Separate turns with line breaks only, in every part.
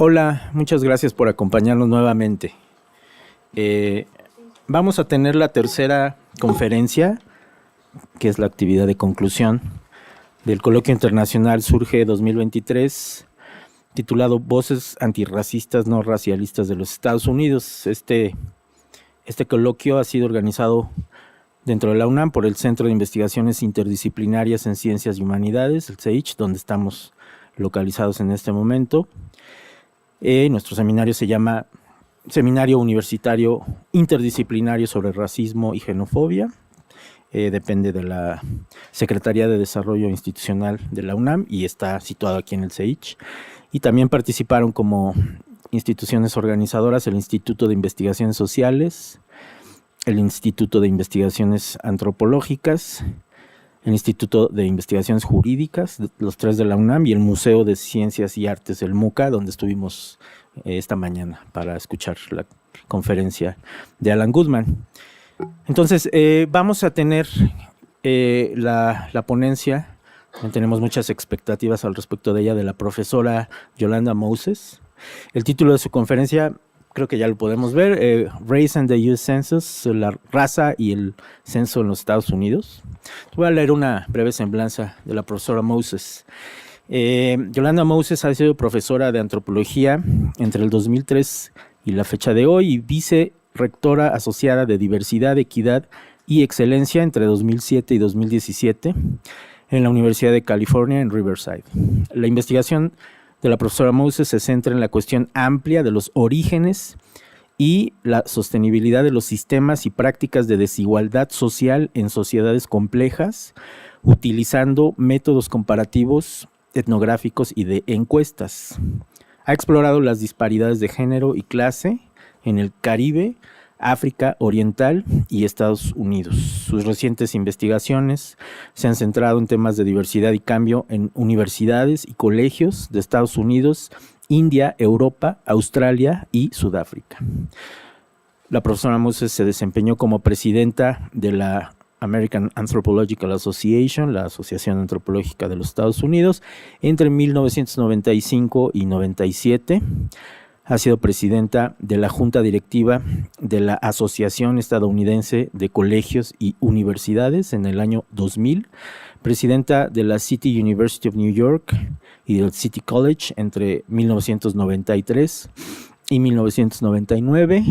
Hola, muchas gracias por acompañarnos nuevamente. Vamos a tener la tercera conferencia, que es la actividad de conclusión del Coloquio Internacional SURXE 2023, titulado Voces antirracistas no racialistas de los Estados Unidos. Este coloquio ha sido organizado dentro de la UNAM por el Centro de Investigaciones Interdisciplinarias en Ciencias y Humanidades, el CEIICH, donde estamos localizados en este momento. Nuestro seminario se llama Seminario Universitario Interdisciplinario sobre Racismo y Xenofobia. Depende de la Secretaría de Desarrollo Institucional de la UNAM y está situado aquí en el CEIICH. Y también participaron como instituciones organizadoras el Instituto de Investigaciones Sociales, el Instituto de Investigaciones Antropológicas, el Instituto de Investigaciones Jurídicas, los tres de la UNAM, y el Museo de Ciencias y Artes, el MUCA, donde estuvimos esta mañana para escuchar la conferencia de Alan Goodman. Entonces, vamos a tener la ponencia, tenemos muchas expectativas al respecto de ella, de la profesora Yolanda Moses. El título de su conferencia, creo que ya lo podemos ver, Race and the US Census, la raza y el censo en los Estados Unidos. Voy a leer una breve semblanza de la profesora Moses. Yolanda Moses ha sido profesora de antropología entre el 2003 y la fecha de hoy y vicerrectora asociada de diversidad, equidad y excelencia entre 2007 y 2017 en la Universidad de California en Riverside. La investigación de la profesora Moses se centra en la cuestión amplia de los orígenes y la sostenibilidad de los sistemas y prácticas de desigualdad social en sociedades complejas, utilizando métodos comparativos, etnográficos y de encuestas. Ha explorado las disparidades de género y clase en el Caribe, África Oriental y Estados Unidos. Sus recientes investigaciones se han centrado en temas de diversidad y cambio en universidades y colegios de Estados Unidos, India, Europa, Australia y Sudáfrica. La profesora Moses se desempeñó como presidenta de la American Anthropological Association, la Asociación Antropológica de los Estados Unidos, entre 1995 y 97. Ha sido presidenta de la Junta Directiva de la Asociación Estadounidense de Colegios y Universidades en el año 2000, presidenta de la City University of New York y del City College entre 1993 y 1999,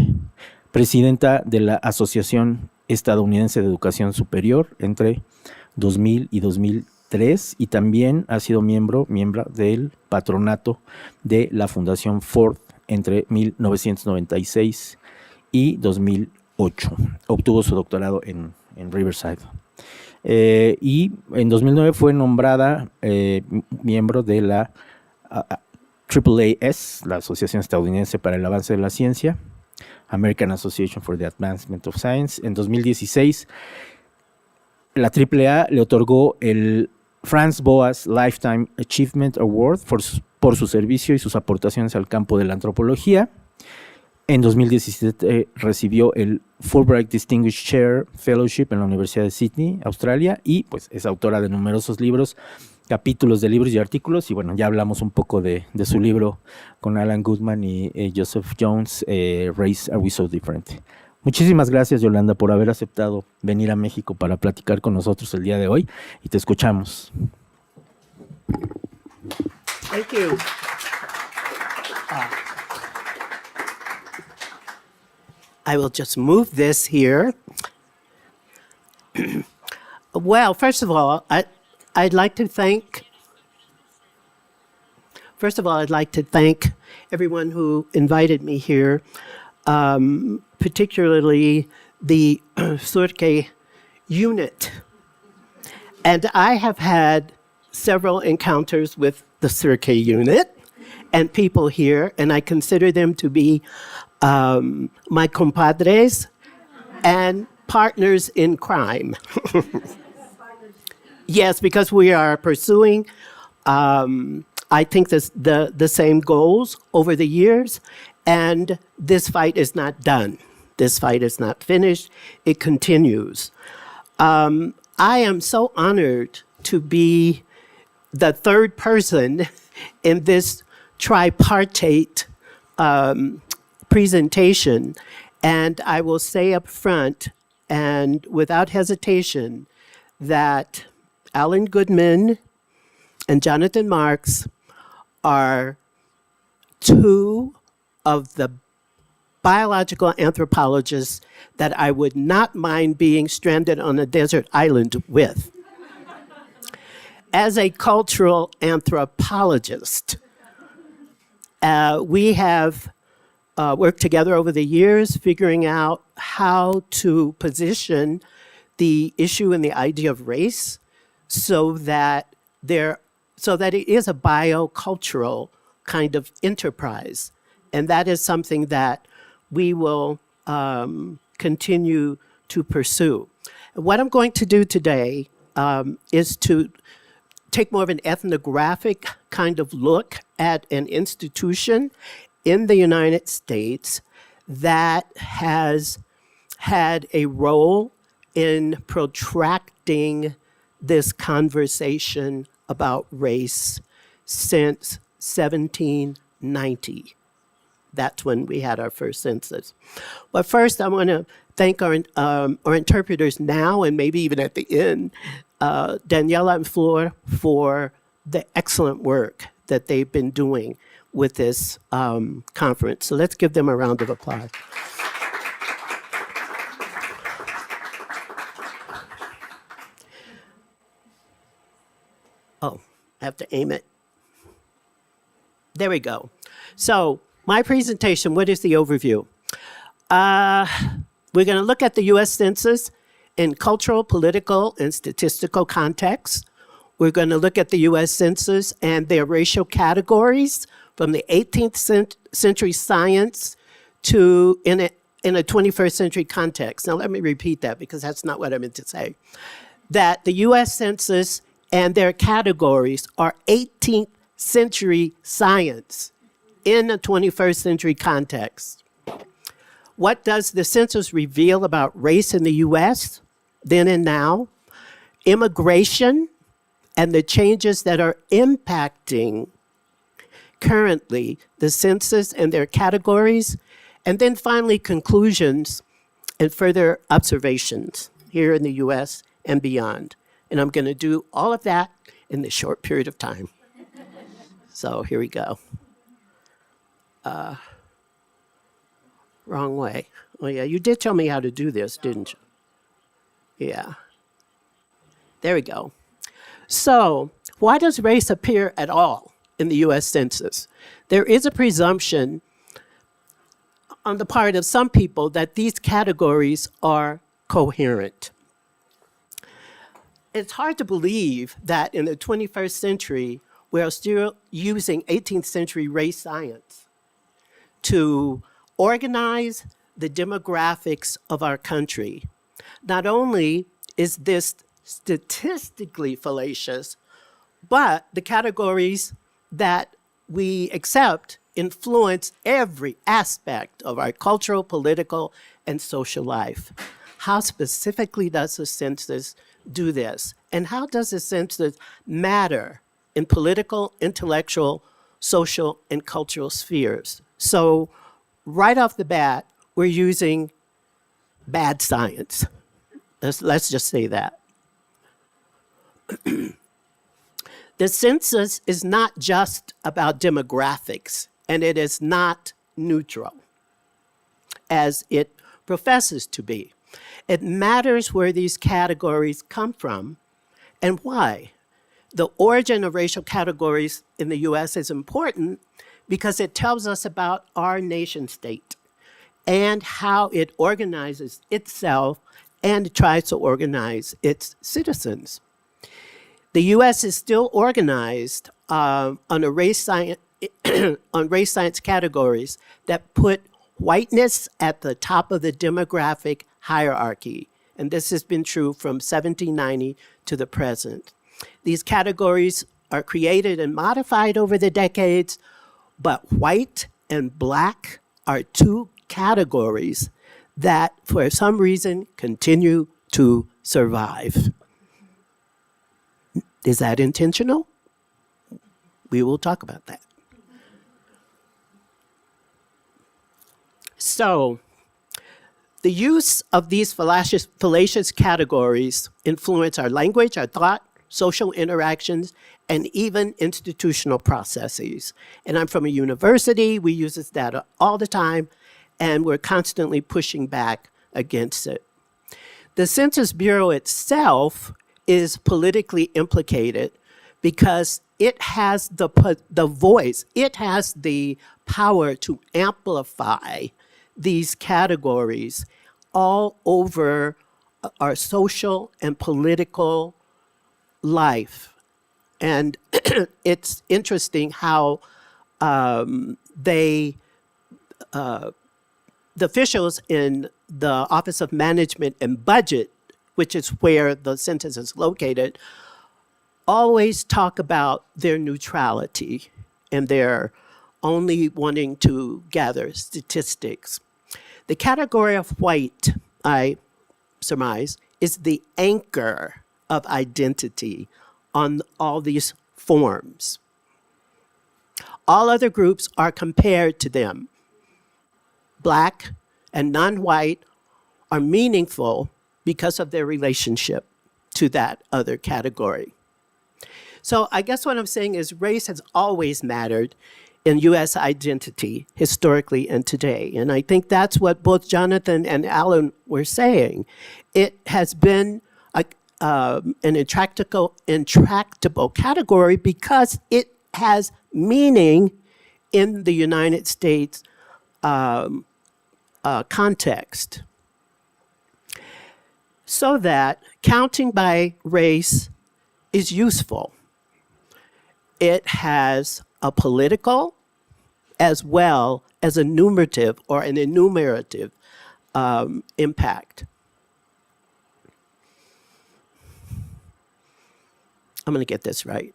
presidenta de la Asociación Estadounidense de Educación Superior entre 2000 y 2003 y también ha sido miembro del patronato de la Fundación Ford entre 1996 y 2008. Obtuvo su doctorado en Riverside. Y en 2009 fue nombrada miembro de la AAAS, la Asociación Estadounidense para el Avance de la Ciencia, American Association for the Advancement of Science. En 2016, la AAA le otorgó el Franz Boas Lifetime Achievement Award por su servicio y sus aportaciones al campo de la antropología. En 2017 recibió el Fulbright Distinguished Chair Fellowship en la Universidad de Sydney, Australia, y pues es autora de numerosos libros, capítulos de libros y artículos, y bueno, ya hablamos un poco de su libro con Alan Goodman y Joseph Jones, Race, Are We So Different? Muchísimas gracias, Yolanda, por haber aceptado venir a México para platicar con nosotros el día de hoy, y te escuchamos.
Thank you. I will just move this here. Well, first of all, I'd like to thank everyone who invited me here, particularly the SURXE unit. And I have had several encounters with the SURXE unit and people here, and I consider them to be my compadres and partners in crime. Yes, because we are pursuing, I think, the same goals over the years, and this fight is not done. This fight is not finished. It continues. I am so honored to be the third person in this tripartite presentation. And I will say up front and without hesitation that Alan Goodman and Jonathan Marks are two of the biological anthropologists that I would not mind being stranded on a desert island with. As a cultural anthropologist, we have worked together over the years figuring out how to position the issue and the idea of race so that it is a biocultural kind of enterprise. And that is something that we will continue to pursue. What I'm going to do today is to take more of an ethnographic kind of look at an institution in the United States that has had a role in protracting this conversation about race since 1790. That's when we had our first census. But first, I want to thank our interpreters now and maybe even at the end, Daniela and Flor, for the excellent work that they've been doing with this conference. So let's give them a round of applause. Oh, I have to aim it. There we go. So my presentation, what is the overview? We're going to look at the U.S. Census in cultural, political, and statistical contexts. We're going to look at the U.S. Census and their racial categories from the 18th century science to in a 21st century context. Now, let me repeat that because that's not what I meant to say. That the U.S. Census and their categories are 18th century science in a 21st century context. What does the census reveal about race in the U.S. then and now? Immigration and the changes that are impacting currently the census and their categories, and then finally conclusions and further observations here in the U.S. and beyond. And I'm going to do all of that in this short period of time. So here we go. Wrong way. Oh yeah, you did tell me how to do this, didn't you? Yeah. There we go. So why does race appear at all in the U.S. Census? There is a presumption on the part of some people that these categories are coherent. It's hard to believe that in the 21st century, we are still using 18th century race science to organize the demographics of our country. Not only is this statistically fallacious, but the categories that we accept influence every aspect of our cultural, political, and social life. How specifically does the census do this? And how does the census matter in political, intellectual, social, and cultural spheres? So right off the bat, we're using bad science. Let's just say that. The census is not just about demographics, and it is not neutral, as it professes to be. It matters where these categories come from and why. The origin of racial categories in the U.S. is important because it tells us about our nation state and how it organizes itself and tries to organize its citizens. The U.S. is still organized on race science categories that put whiteness at the top of the demographic hierarchy. And this has been true from 1790 to the present. These categories are created and modified over the decades, but white and black are two categories that, for some reason, continue to survive. Is that intentional? We will talk about that. So the use of these fallacious categories influence our language, our thought, social interactions, and even institutional processes. And I'm from a university, we use this data all the time, and we're constantly pushing back against it. The Census Bureau itself is politically implicated because it has the voice, it has the power to amplify these categories all over our social and political life. And it's interesting how the officials in the Office of Management and Budget, which is where the census is located, always talk about their neutrality and their only wanting to gather statistics. The category of white, I surmise, is the anchor of identity on all these forms. All other groups are compared to them. Black and non-white are meaningful because of their relationship to that other category. So I guess what I'm saying is race has always mattered in US identity, historically and today. And I think that's what both Jonathan and Alan were saying. It has been an intractable category because it has meaning in the United States context. So that counting by race is useful. It has a political as well as a numerative or an enumerative impact. I'm going to get this right.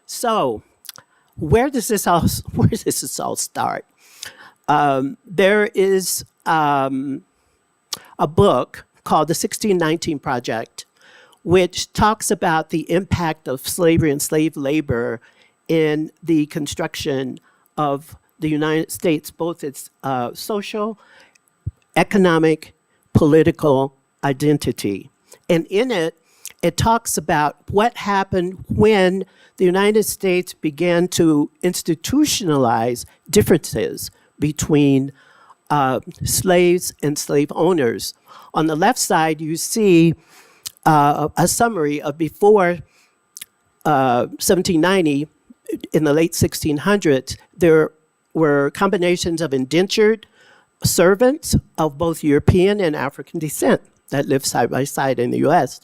So, where does this all start? There is a book called The 1619 Project, which talks about the impact of slavery and slave labor in the construction of the United States, both its social, economic, political identity. And in it, it talks about what happened when the United States began to institutionalize differences between slaves and slave owners. On the left side, you see a summary of before 1790, in the late 1600s, there were combinations of indentured servants of both European and African descent that lived side by side in the US.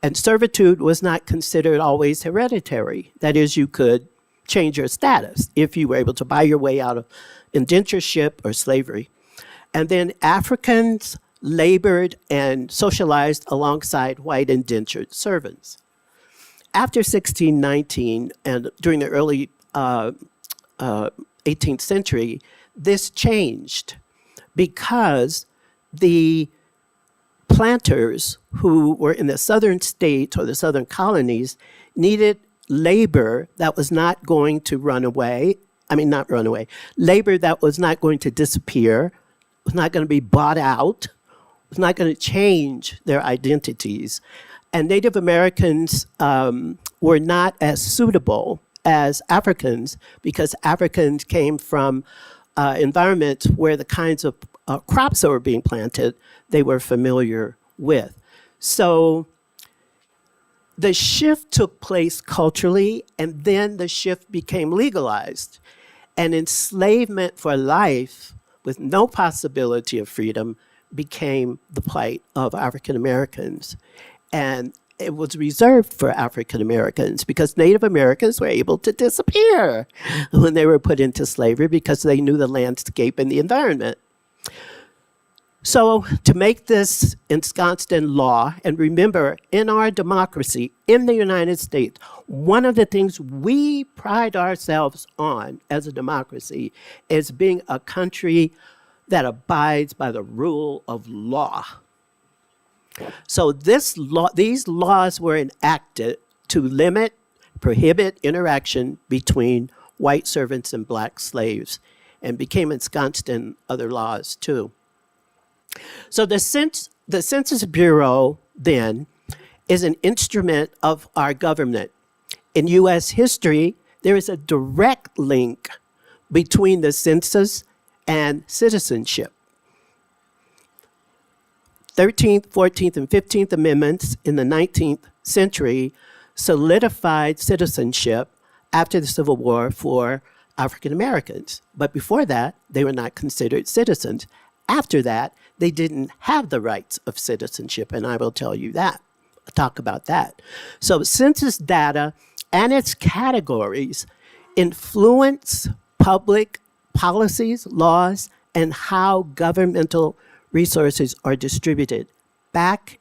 And servitude was not considered always hereditary. That is, you could change your status if you were able to buy your way out of indentureship or slavery. And then Africans labored and socialized alongside white indentured servants. After 1619 and during the early 18th century, this changed because the planters who were in the southern states or the southern colonies needed labor that was not going to labor that was not going to disappear, was not going to be bought out, was not going to change their identities. And Native Americans were not as suitable as Africans because Africans came from environments where the kinds of crops that were being planted, they were familiar with. So the shift took place culturally, and then the shift became legalized. And enslavement for life with no possibility of freedom became the plight of African Americans. And it was reserved for African Americans because Native Americans were able to disappear when they were put into slavery because they knew the landscape and the environment. So to make this ensconced in law, and remember, in our democracy, in the United States, one of the things we pride ourselves on as a democracy is being a country that abides by the rule of law. So these laws were enacted to limit prohibit interaction between white servants and black slaves, and became ensconced in other laws too. So the Census Bureau then is an instrument of our government. In US history, there is a direct link between the census and citizenship. 13th, 14th, and 15th Amendments in the 19th century solidified citizenship after the Civil War for African Americans. But before that, they were not considered citizens. After that, they didn't have the rights of citizenship, and I will tell you that. I'll talk about that. So census data and its categories influence public policies, laws, and how governmental resources are distributed back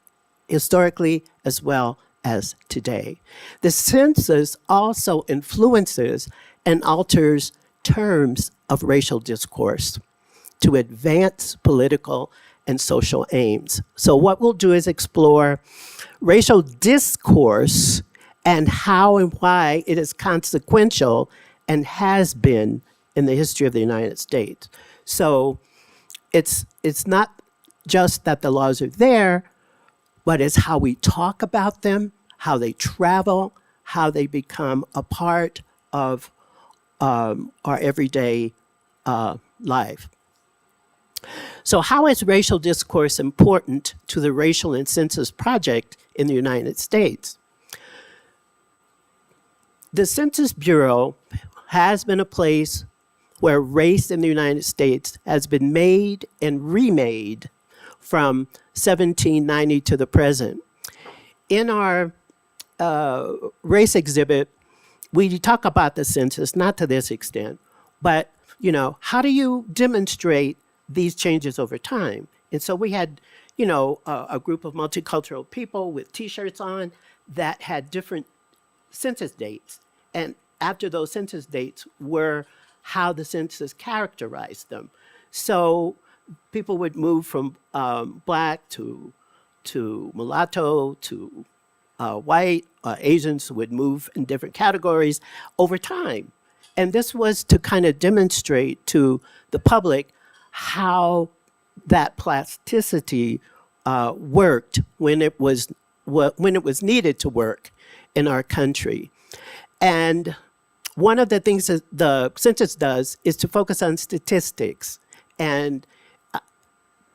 historically as well as today. The census also influences and alters terms of racial discourse to advance political and social aims. So what we'll do is explore racial discourse and how and why it is consequential and has been in the history of the United States. So it's not just that the laws are there, but it's how we talk about them, how they travel, how they become a part of our everyday life. So how is racial discourse important to the Racial and Census Project in the United States? The Census Bureau has been a place where race in the United States has been made and remade from 1790 to the present. In our race exhibit, we talk about the census, not to this extent, but how do you demonstrate these changes over time? And so we had, a group of multicultural people with T-shirts on that had different census dates. And after those census dates were how the census characterized them. So people would move from black to mulatto to white. Asians would move in different categories over time. And this was to kind of demonstrate to the public how that plasticity worked when it was needed to work in our country. And one of the things that the census does is to focus on statistics. And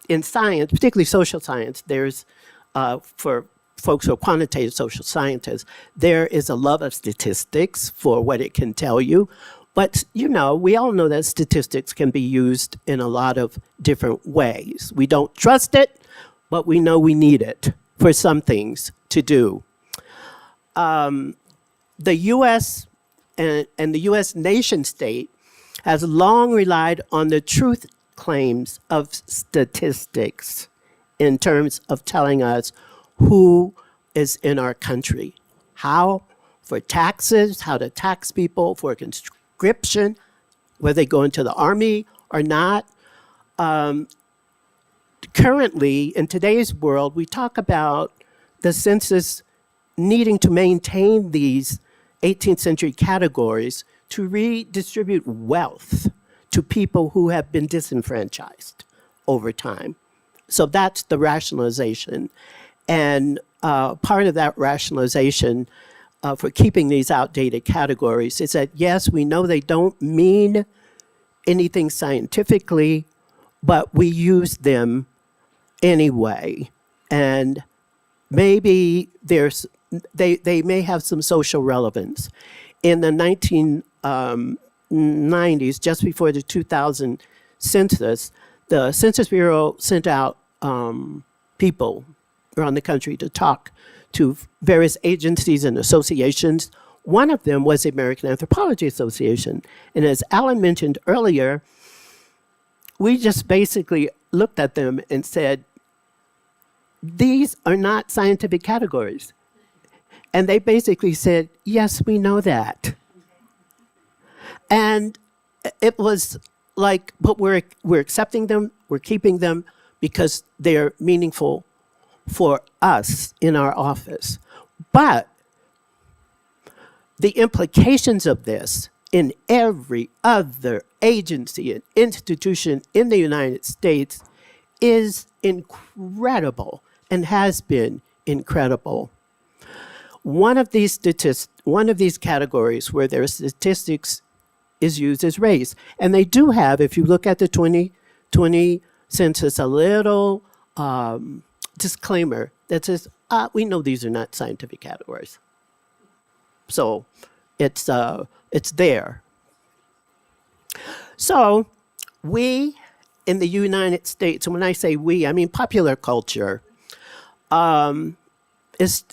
in science, particularly social science, there's, for folks who are quantitative social scientists, there is a love of statistics for what it can tell you. But, we all know that statistics can be used in a lot of different ways. We don't trust it, but we know we need it for some things to do. The U.S. and the U.S. nation state has long relied on the truth claims of statistics in terms of telling us who is in our country, how for taxes, how to tax people, for conscription, whether they go into the army or not. Currently, in today's world, we talk about the census needing to maintain these 18th century categories to redistribute wealth to people who have been disenfranchised over time. So that's the rationalization. And part of that rationalization for keeping these outdated categories is that, yes, we know they don't mean anything scientifically, but we use them anyway. And maybe they may have some social relevance. In the 1990s, just before the 2000 census, the Census Bureau sent out people around the country to talk to various agencies and associations. One of them was the American Anthropology Association. And as Alan mentioned earlier, we just basically looked at them and said, these are not scientific categories. And they basically said, yes, we know that. And it was like, but we're accepting them, we're keeping them because they're meaningful for us in our office. But the implications of this in every other agency and institution in the United States is incredible and has been incredible. One of these categories where there are statistics is used as race. And they do have, if you look at the 2020 census, a little disclaimer that says, we know these are not scientific categories. So it's there. So we in the United States, and when I say we, I mean popular culture, is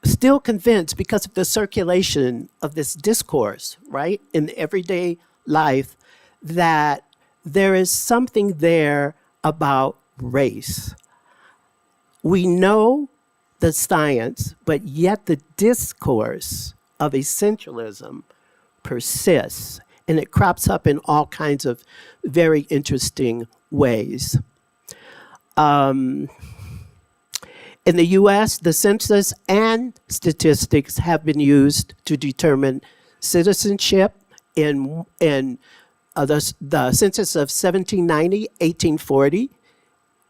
still convinced because of the circulation of this discourse, right, in everyday life, that there is something there about race. We know the science, but yet the discourse of essentialism persists, and it crops up in all kinds of very interesting ways. In the US, the census and statistics have been used to determine citizenship in the census of 1790, 1840,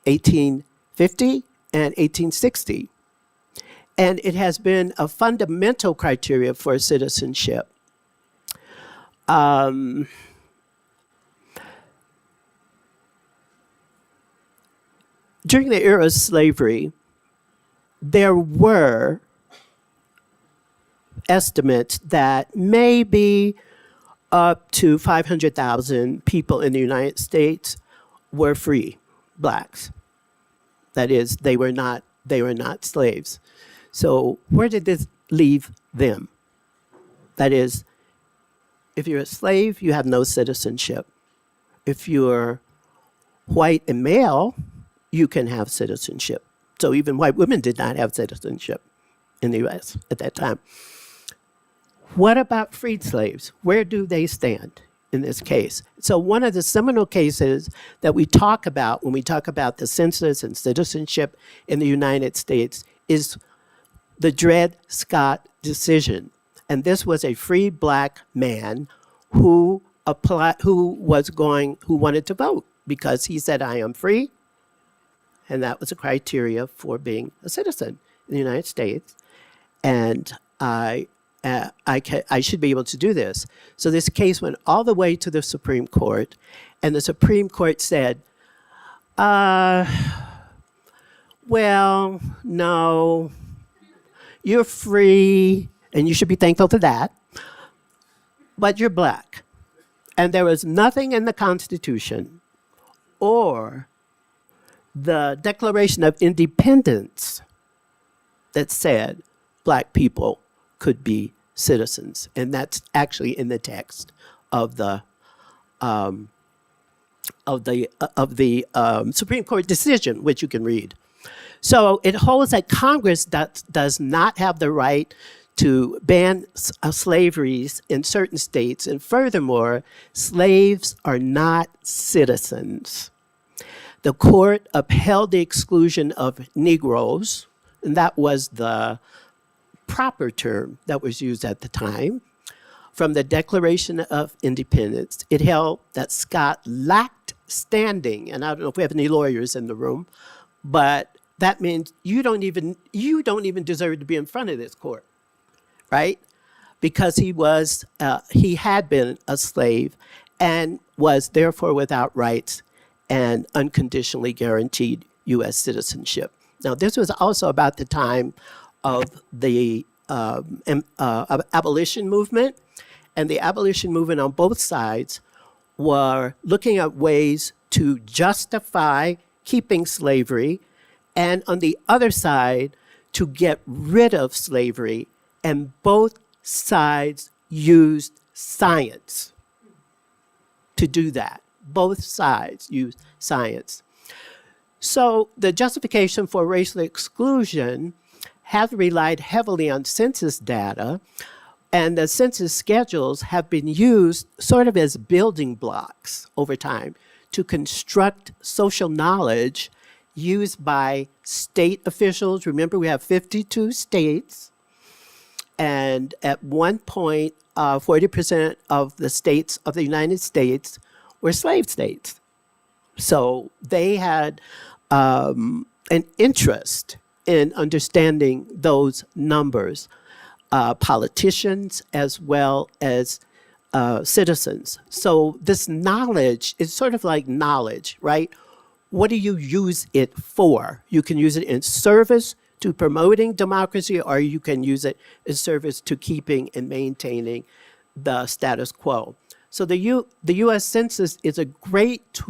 1850, and 1860. And it has been a fundamental criteria for citizenship. During the era of slavery, there were estimates that maybe up to 500,000 people in the United States were free blacks. That is, they were not slaves. So where did this leave them? That is, if you're a slave, you have no citizenship. If you're white and male, you can have citizenship. So even white women did not have citizenship in the US at that time. What about freed slaves? Where do they stand in this case? So one of the seminal cases that we talk about when we talk about the census and citizenship in the United States is the Dred Scott decision. And this was a free black man who wanted to vote because he said, I am free. And that was a criteria for being a citizen in the United States. And I should be able to do this. So this case went all the way to the Supreme Court, and the Supreme Court said, well, no, you're free, and you should be thankful for that, but you're black. And there was nothing in the Constitution or the Declaration of Independence that said black people could be citizens, and that's actually in the text of the Supreme Court decision, which you can read. So it holds that Congress does not have the right to ban slavery in certain states, and furthermore, slaves are not citizens. The court upheld the exclusion of Negroes, and that was the proper term that was used at the time, from the Declaration of Independence. It held that Scott lacked standing, and I don't know if we have any lawyers in the room, but that means you don't even deserve to be in front of this court, right? Because he had been a slave and was therefore without rights and unconditionally guaranteed U.S. citizenship. Now, this was also about the time of the abolition movement, and the abolition movement on both sides were looking at ways to justify keeping slavery, and on the other side, to get rid of slavery, and both sides used science to do that. Both sides used science. So the justification for racial exclusion have relied heavily on census data, and the census schedules have been used sort of as building blocks over time to construct social knowledge used by state officials. Remember, we have 52 states, And at one point, 40% of the states of the United States were slave states. So they had an interest in understanding those numbers, politicians as well as citizens. So this knowledge is sort of like knowledge, right? What do you use it for? You can use it in service to promoting democracy, or you can use it in service to keeping and maintaining the status quo. So the U.S. Census is a great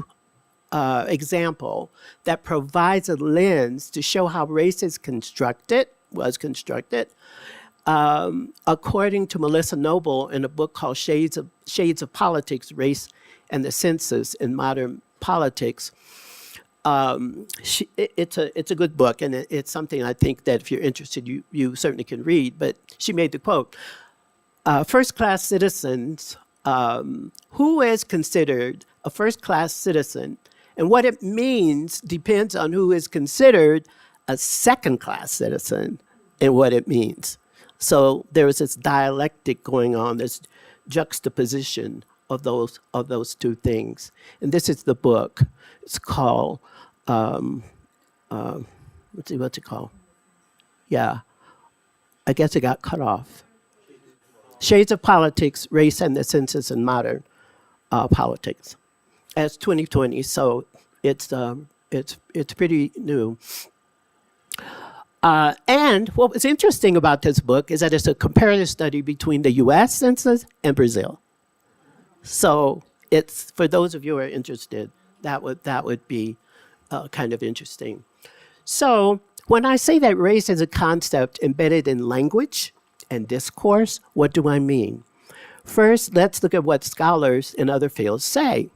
example that provides a lens to show how race was constructed, according to Melissa Noble in a book called Shades of Politics, Race and the Census in Modern Politics. It's a good book, and it's something I think that if you're interested, you certainly can read. But she made the quote, first-class citizens, who is considered a first-class citizen, and what it means depends on who is considered a second-class citizen and what it means. So there is this dialectic going on, this juxtaposition of those two things. And this is the book. It's called, what's it called? Yeah, I guess it got cut off. Shades of Politics, Race and the Census in Modern Politics. It's 2020, so it's pretty new. And what was interesting about this book is that it's a comparative study between the U.S. Census and Brazil. So it's, for those of you who are interested, that would be kind of interesting. So when I say that race is a concept embedded in language and discourse, what do I mean? First, let's look at what scholars in other fields say.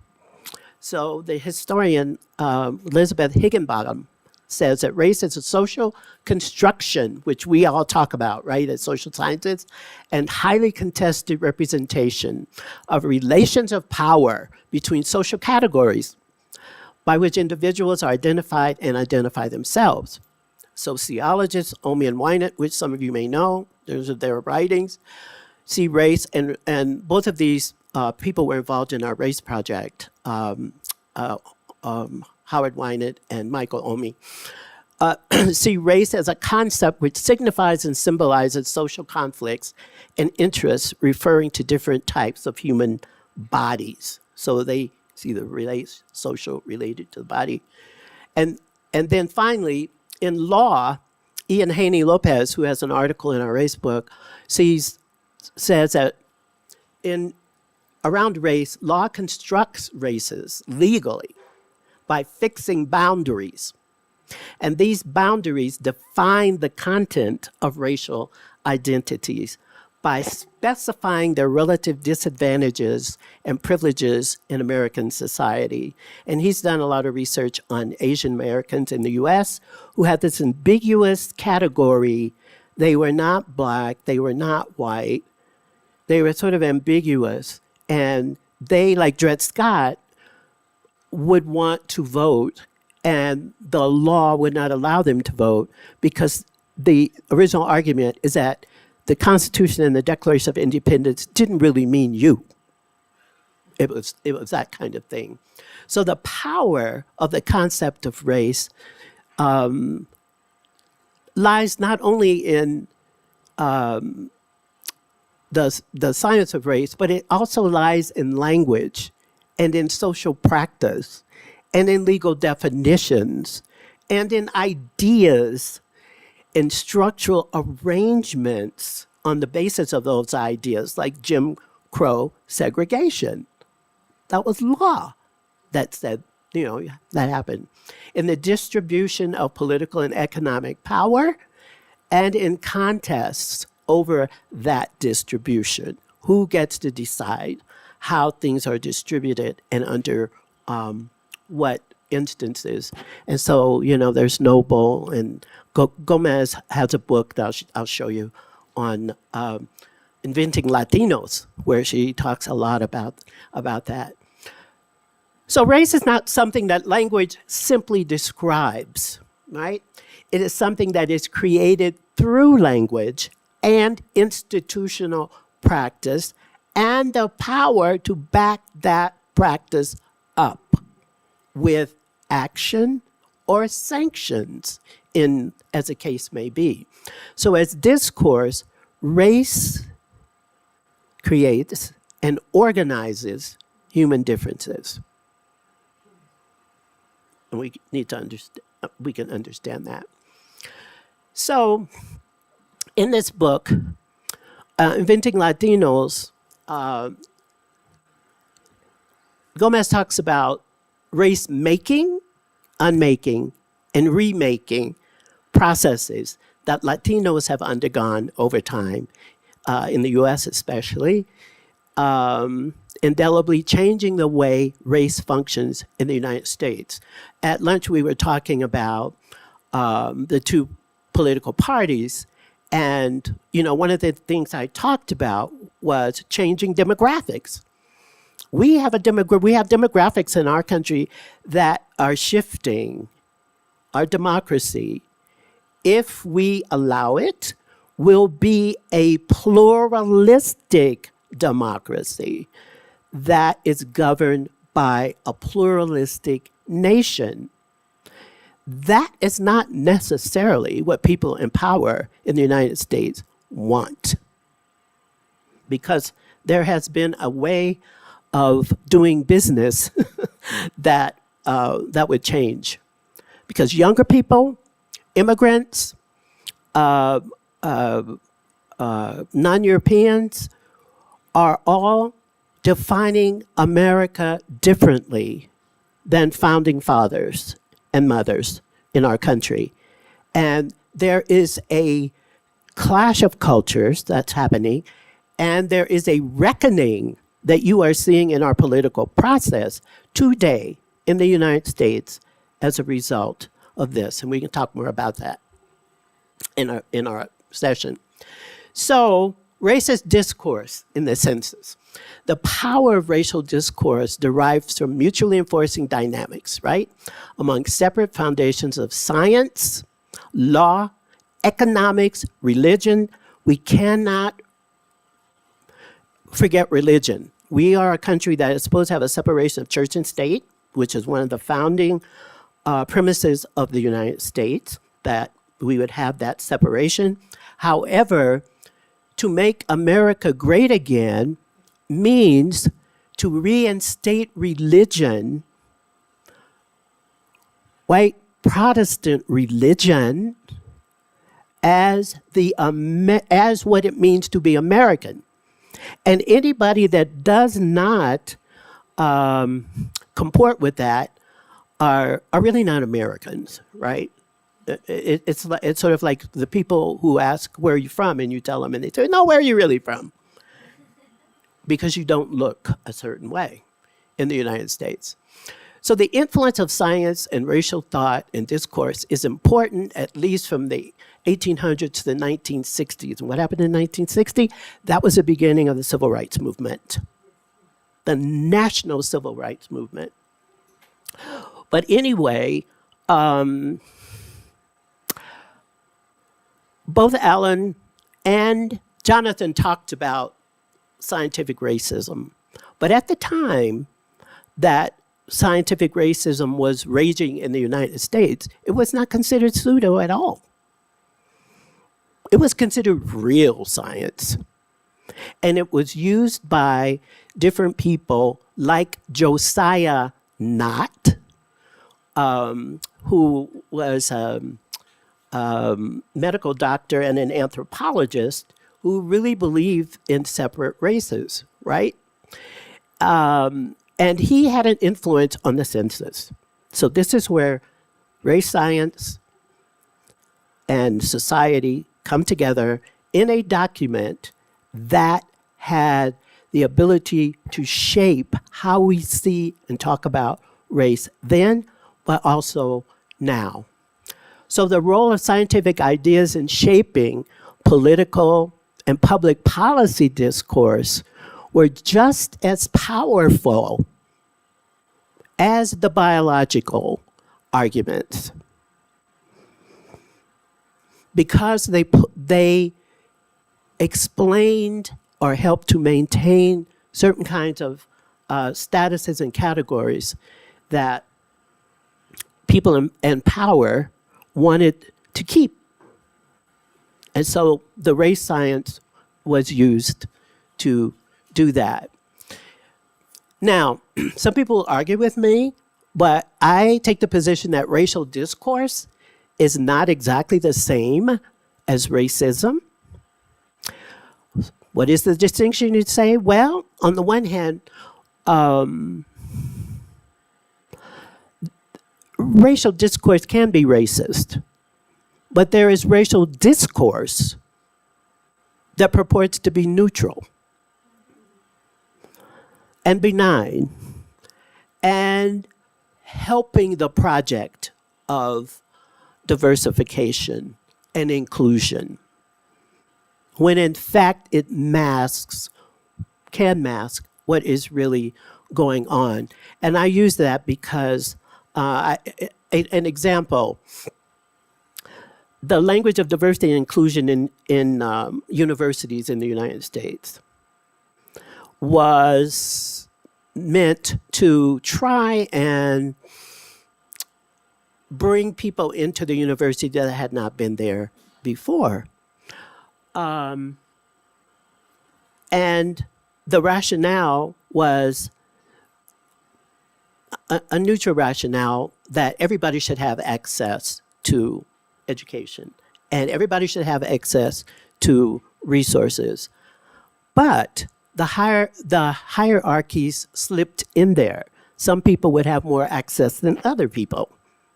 So the historian Elizabeth Higginbottom says that race is a social construction, which we all talk about, right, as social scientists, and highly contested representation of relations of power between social categories by which individuals are identified and identify themselves. Sociologists Omi and Wynant, which some of you may know, those are their writings, see race, and both of these people were involved in our race project, Howard Wynant and Michael Omi, see race as a concept which signifies and symbolizes social conflicts and interests referring to different types of human bodies. So they see the social related to the body. And then finally, in law, Ian Haney Lopez, who has an article in our race book, says that around race, law constructs races legally by fixing boundaries. And these boundaries define the content of racial identities by specifying their relative disadvantages and privileges in American society. And he's done a lot of research on Asian Americans in the US who had this ambiguous category. They were not Black, they were not white, they were sort of ambiguous. And they, like Dred Scott, would want to vote, and the law would not allow them to vote because the original argument is that the Constitution and the Declaration of Independence didn't really mean you. It was that kind of thing. So the power of the concept of race lies not only in the science of race, but it also lies in language and in social practice and in legal definitions and in ideas and structural arrangements on the basis of those ideas, like Jim Crow segregation. That was law that said, that happened. In the distribution of political and economic power and in contests over that distribution. Who gets to decide how things are distributed and under what instances? And so, there's Noble, and Gomez has a book that I'll show you on Inventing Latinos, where she talks a lot about that. So race is not something that language simply describes, right? It is something that is created through language and institutional practice, and the power to back that practice up with action or sanctions, as the case may be. So as discourse, race creates and organizes human differences. And we need to understand, we can understand that. So in this book, Inventing Latinos, Gomez talks about race making, unmaking, and remaking processes that Latinos have undergone over time, in the US especially, indelibly changing the way race functions in the United States. At lunch, we were talking about the two political parties, and one of the things I talked about was changing demographics. We have demographics in our country that are shifting our democracy. If we allow it, will be a pluralistic democracy that is governed by a pluralistic nation. That is not necessarily what people in power in the United States want, because there has been a way of doing business that would change. Because younger people, immigrants, non-Europeans are all defining America differently than founding fathers and mothers in our country. And there is a clash of cultures that's happening, and there is a reckoning that you are seeing in our political process today in the United States as a result of this. And we can talk more about that in our session. So, racist discourse in the census. The power of racial discourse derives from mutually enforcing dynamics, right? Among separate foundations of science, law, economics, religion. We cannot forget religion. We are a country that is supposed to have a separation of church and state, which is one of the founding premises of the United States, that we would have that separation. However, to make America great again means to reinstate religion, white Protestant religion, as what it means to be American. And anybody that does not comport with that are really not Americans, right? It's sort of like the people who ask, where are you from? And you tell them, and they say, no, where are you really from? Because you don't look a certain way in the United States. So the influence of science and racial thought and discourse is important, at least from the 1800s to the 1960s. And what happened in 1960? That was the beginning of the civil rights movement, the national civil rights movement. But anyway, both Alan and Jonathan talked about scientific racism. But at the time that scientific racism was raging in the United States, it was not considered pseudo at all. It was considered real science. And it was used by different people like Josiah Nott, who was a medical doctor and an anthropologist who really believed in separate races, right? And he had an influence on the census. So this is where race science and society come together in a document that had the ability to shape how we see and talk about race then, but also now. So the role of scientific ideas in shaping political and public policy discourse were just as powerful as the biological arguments, because they explained or helped to maintain certain kinds of statuses and categories that people in power wanted to keep. And so the race science was used to do that. Now, some people argue with me, but I take the position that racial discourse is not exactly the same as racism. What is the distinction, you'd say? Well, on the one hand, racial discourse can be racist, but there is racial discourse that purports to be neutral and benign and helping the project of diversification and inclusion, when in fact it can mask what is really going on. And I use that because, an example, the language of diversity and inclusion in universities in the United States was meant to try and bring people into the university that had not been there before. And the rationale was a neutral rationale that everybody should have access to education and everybody should have access to resources. But the hierarchies slipped in there. Some people would have more access than other people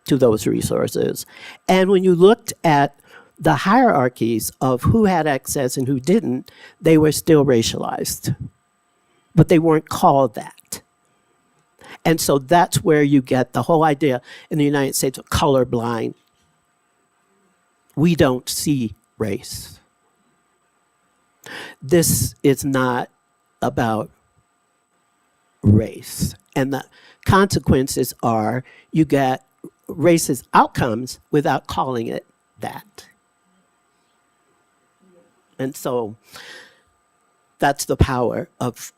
to those resources. And when you looked at the hierarchies of who had access and who didn't, they were still racialized, but they weren't called that. And so that's where you get the whole idea in the United States of colorblind. We don't see race. This is not about race. And the consequences are you get racist outcomes without calling it that. And so that's the power of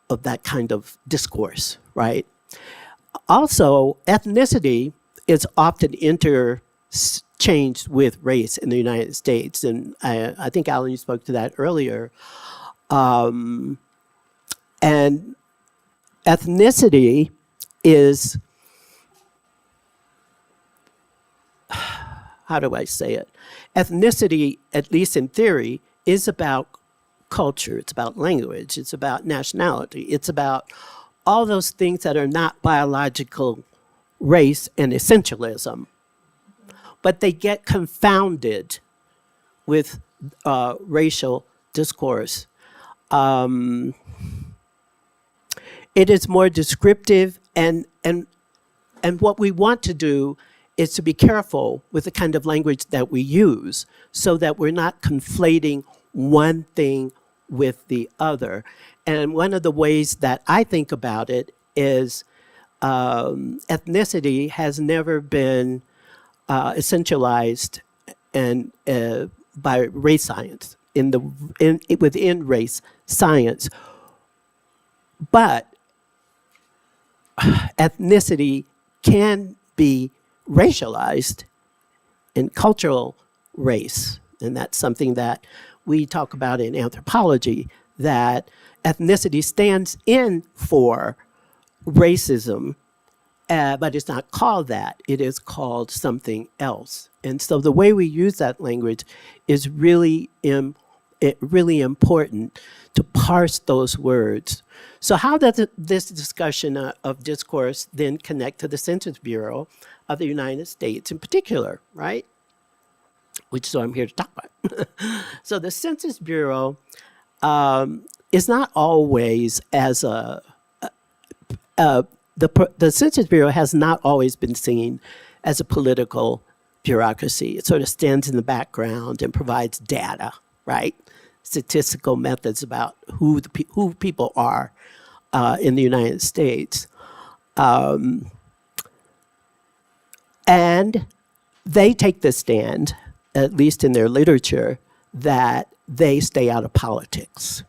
that kind of discourse, right? Also, ethnicity is often interchanged with race in the United States. And I think, Alan, you spoke to that earlier. And ethnicity is, how do I say it? Ethnicity, at least in theory, is about culture, it's about language, it's about nationality, it's about all those things that are not biological race and essentialism. But they get confounded with racial discourse. It is more descriptive, and what we want to do is to be careful with the kind of language that we use so that we're not conflating one thing with the other. And one of the ways that I think about it is ethnicity has never been essentialized and by race science within race science. But ethnicity can be racialized in cultural race. And that's something that we talk about in anthropology, that ethnicity stands in for racism, but it's not called that. It is called something else. And so the way we use that language is really important to parse those words. So how does this discussion of discourse then connect to the Census Bureau of the United States in particular, right? Which is what I'm here to talk about. So the Census Bureau is not always as the Census Bureau has not always been seen as a political bureaucracy. It sort of stands in the background and provides data, right? Statistical methods about who people are in the United States. And they take the stand, at least in their literature, that they stay out of politics.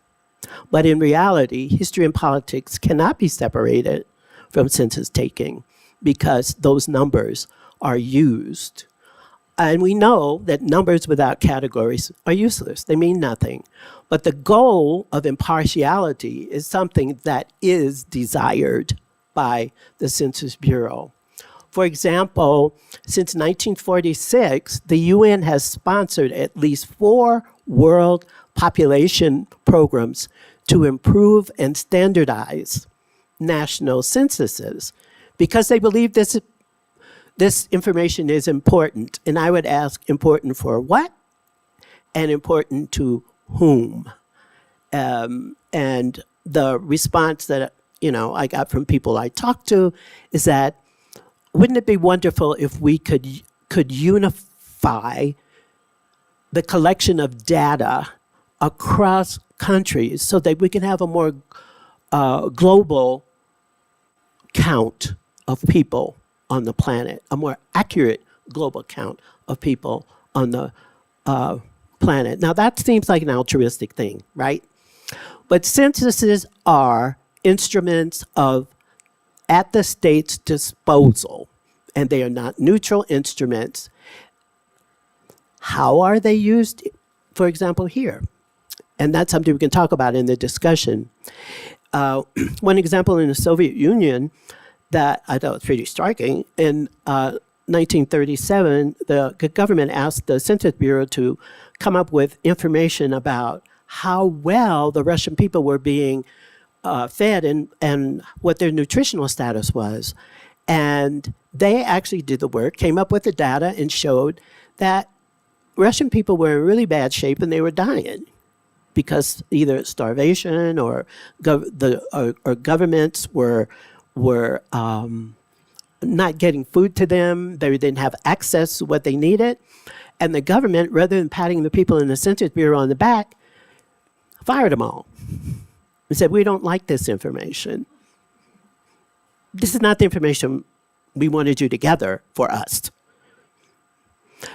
But in reality, history and politics cannot be separated from census taking because those numbers are used. And we know that numbers without categories are useless. They mean nothing. But the goal of impartiality is something that is desired by the Census Bureau. For example, since 1946, the UN has sponsored at least 4 world population programs to improve and standardize national censuses because they believe this information is important. And I would ask, important for what? And important to whom? And the response that I got from people I talked to is that, wouldn't it be wonderful if we could unify the collection of data across countries so that we can have a more global count of people on the planet, a more accurate global count of people on the planet. Now that seems like an altruistic thing, right? But censuses are instruments at the state's disposal, and they are not neutral instruments. How are they used, for example, here? And that's something we can talk about in the discussion. One example in the Soviet Union that I thought was pretty striking, in 1937, the government asked the Census Bureau to come up with information about how well the Russian people were being fed and what their nutritional status was. And they actually did the work, came up with the data, and showed that Russian people were in really bad shape and they were dying because either starvation or governments were not getting food to them. They didn't have access to what they needed. And the government, rather than patting the people in the Census Bureau on the back, fired them all and said, we don't like this information. This is not the information we want to do together for us.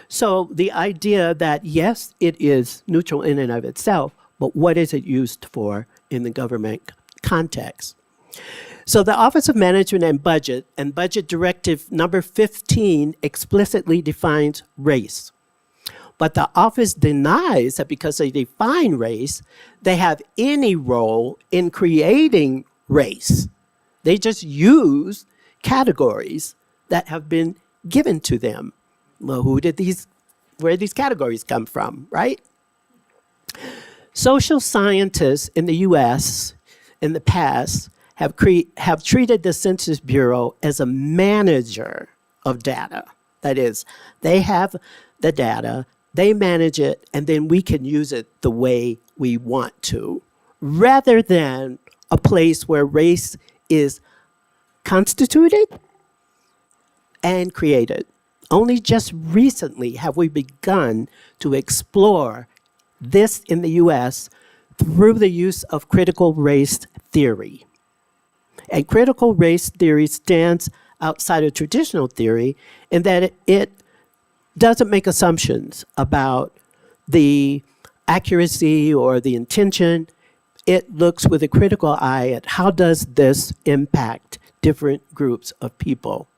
So the idea that, yes, it is neutral in and of itself, but what is it used for in the government context? So the Office of Management and Budget Directive number 15 explicitly defines race. But the office denies that because they define race, they have any role in creating race. They just use categories that have been given to them. Well, where did these categories come from, right? Social scientists in the US in the past have treated the Census Bureau as a manager of data. That is, they have the data, they manage it, and then we can use it the way we want to, rather than a place where race is constituted and created. Only just recently have we begun to explore this in the US through the use of critical race theory. And critical race theory stands outside of traditional theory in that it doesn't make assumptions about the accuracy or the intention. It looks with a critical eye at how does this impact different groups of people.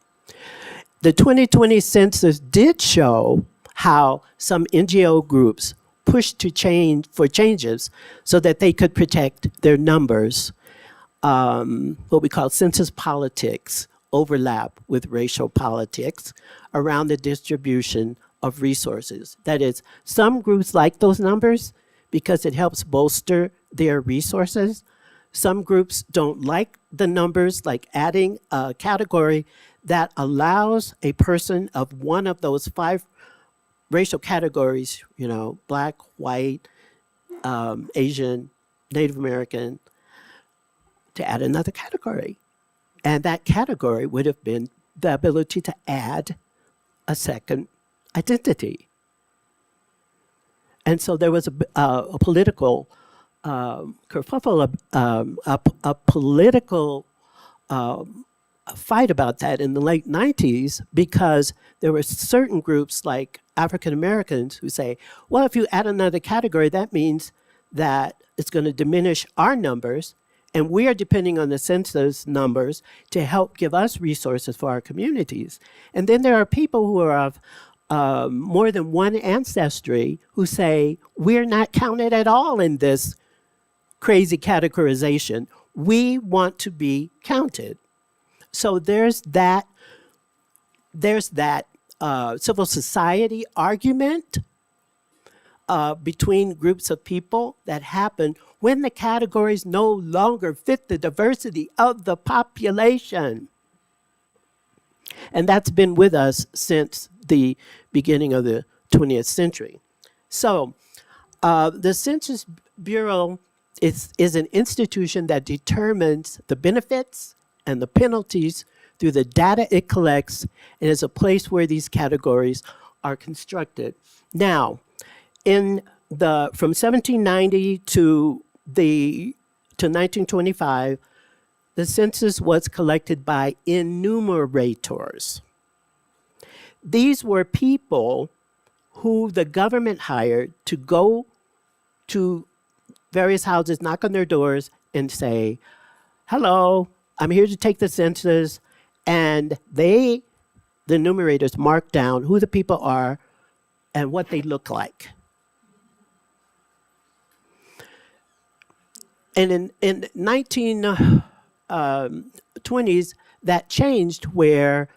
The 2020 census did show how some NGO groups pushed for changes so that they could protect their numbers. What we call census politics overlap with racial politics around the distribution of resources. That is, some groups like those numbers because it helps bolster their resources. Some groups don't like the numbers, like adding a category that allows a person of one of those 5 racial categories, Black, white, Asian, Native American, to add another category. And that category would have been the ability to add a second identity. And so there was a political kerfuffle, a political fight about that in the late 90s because there were certain groups like African Americans who say, well, if you add another category, that means that it's going to diminish our numbers, and we are depending on the census numbers to help give us resources for our communities. And then there are people who are of more than one ancestry who say, we're not counted at all in this crazy categorization. We want to be counted. So there's that civil society argument between groups of people that happen when the categories no longer fit the diversity of the population. And that's been with us since the beginning of the 20th century. So the Census Bureau is an institution that determines the benefits and the penalties through the data it collects, and is a place where these categories are constructed. Now, from 1790 to 1925, the census was collected by enumerators. These were people who the government hired to go to various houses, knock on their doors, and say, hello, I'm here to take the census. And the enumerators mark down who the people are and what they look like. And in 1920s, that changed where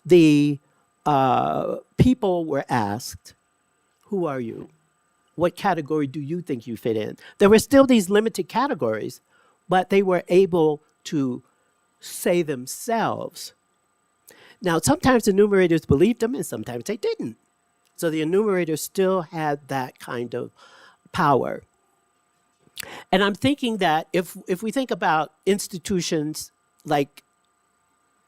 the people were asked, who are you? What category do you think you fit in? There were still these limited categories, but they were able to say themselves. Now, sometimes enumerators believed them and sometimes they didn't. So the enumerators still had that kind of power. And I'm thinking that if we think about institutions like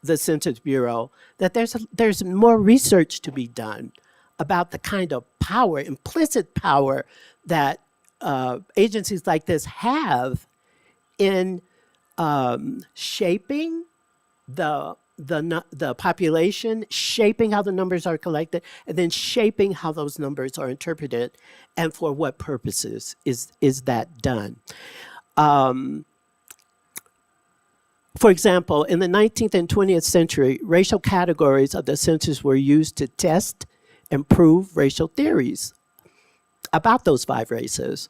the Census Bureau, that there's more research to be done about the kind of power, implicit power that agencies like this have in shaping the population, shaping how the numbers are collected, and then shaping how those numbers are interpreted and for what purposes is that done. For example, in the 19th and 20th century, racial categories of the census were used to test and prove racial theories about those 5 races.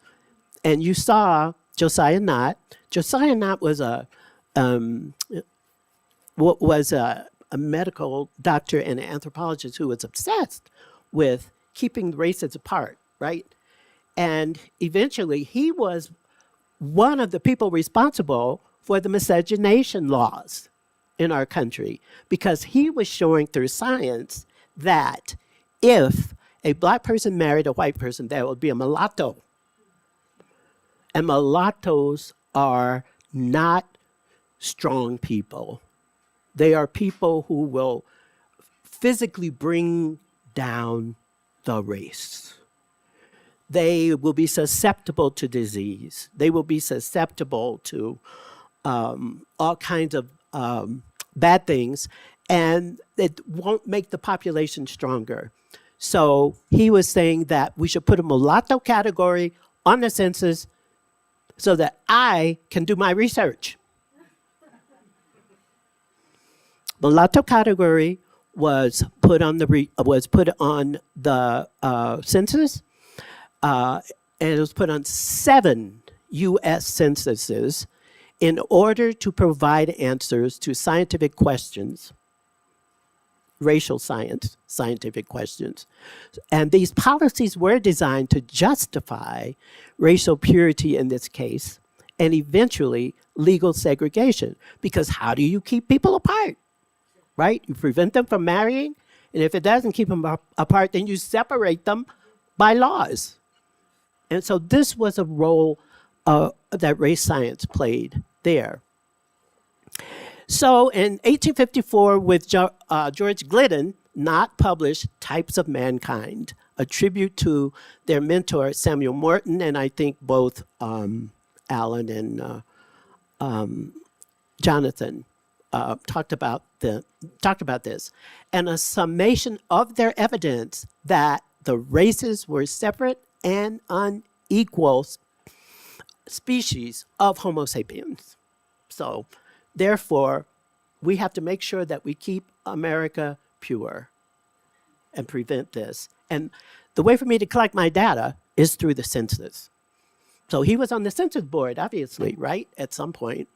And you saw Josiah Nott. Josiah Nott was a medical doctor and an anthropologist who was obsessed with keeping races apart, right? And eventually he was one of the people responsible for the miscegenation laws in our country, because he was showing through science that if a black person married a white person, that would be a mulatto. And mulattoes are not strong people. They are people who will physically bring down the race. They will be susceptible to disease. They will be susceptible to all kinds of bad things, and it won't make the population stronger. So he was saying that we should put a mulatto category on the census so that I can do my research. Mulatto category was put on the census, and it was put on 7 U.S. censuses in order to provide answers to scientific questions, racial scientific questions. And these policies were designed to justify racial purity in this case, and eventually legal segregation. Because how do you keep people apart, right? You prevent them from marrying, and if it doesn't keep them apart, then you separate them by laws. And so this was a role that race science played there. So in 1854, with George Glidden, Nott published Types of Mankind, a tribute to their mentor, Samuel Morton, and I think both Alan and Jonathan talked about this, and a summation of their evidence that the races were separate and unequal species of Homo sapiens. So, therefore, we have to make sure that we keep America pure and prevent this. And the way for me to collect my data is through the census. So he was on the census board, obviously, right, at some point.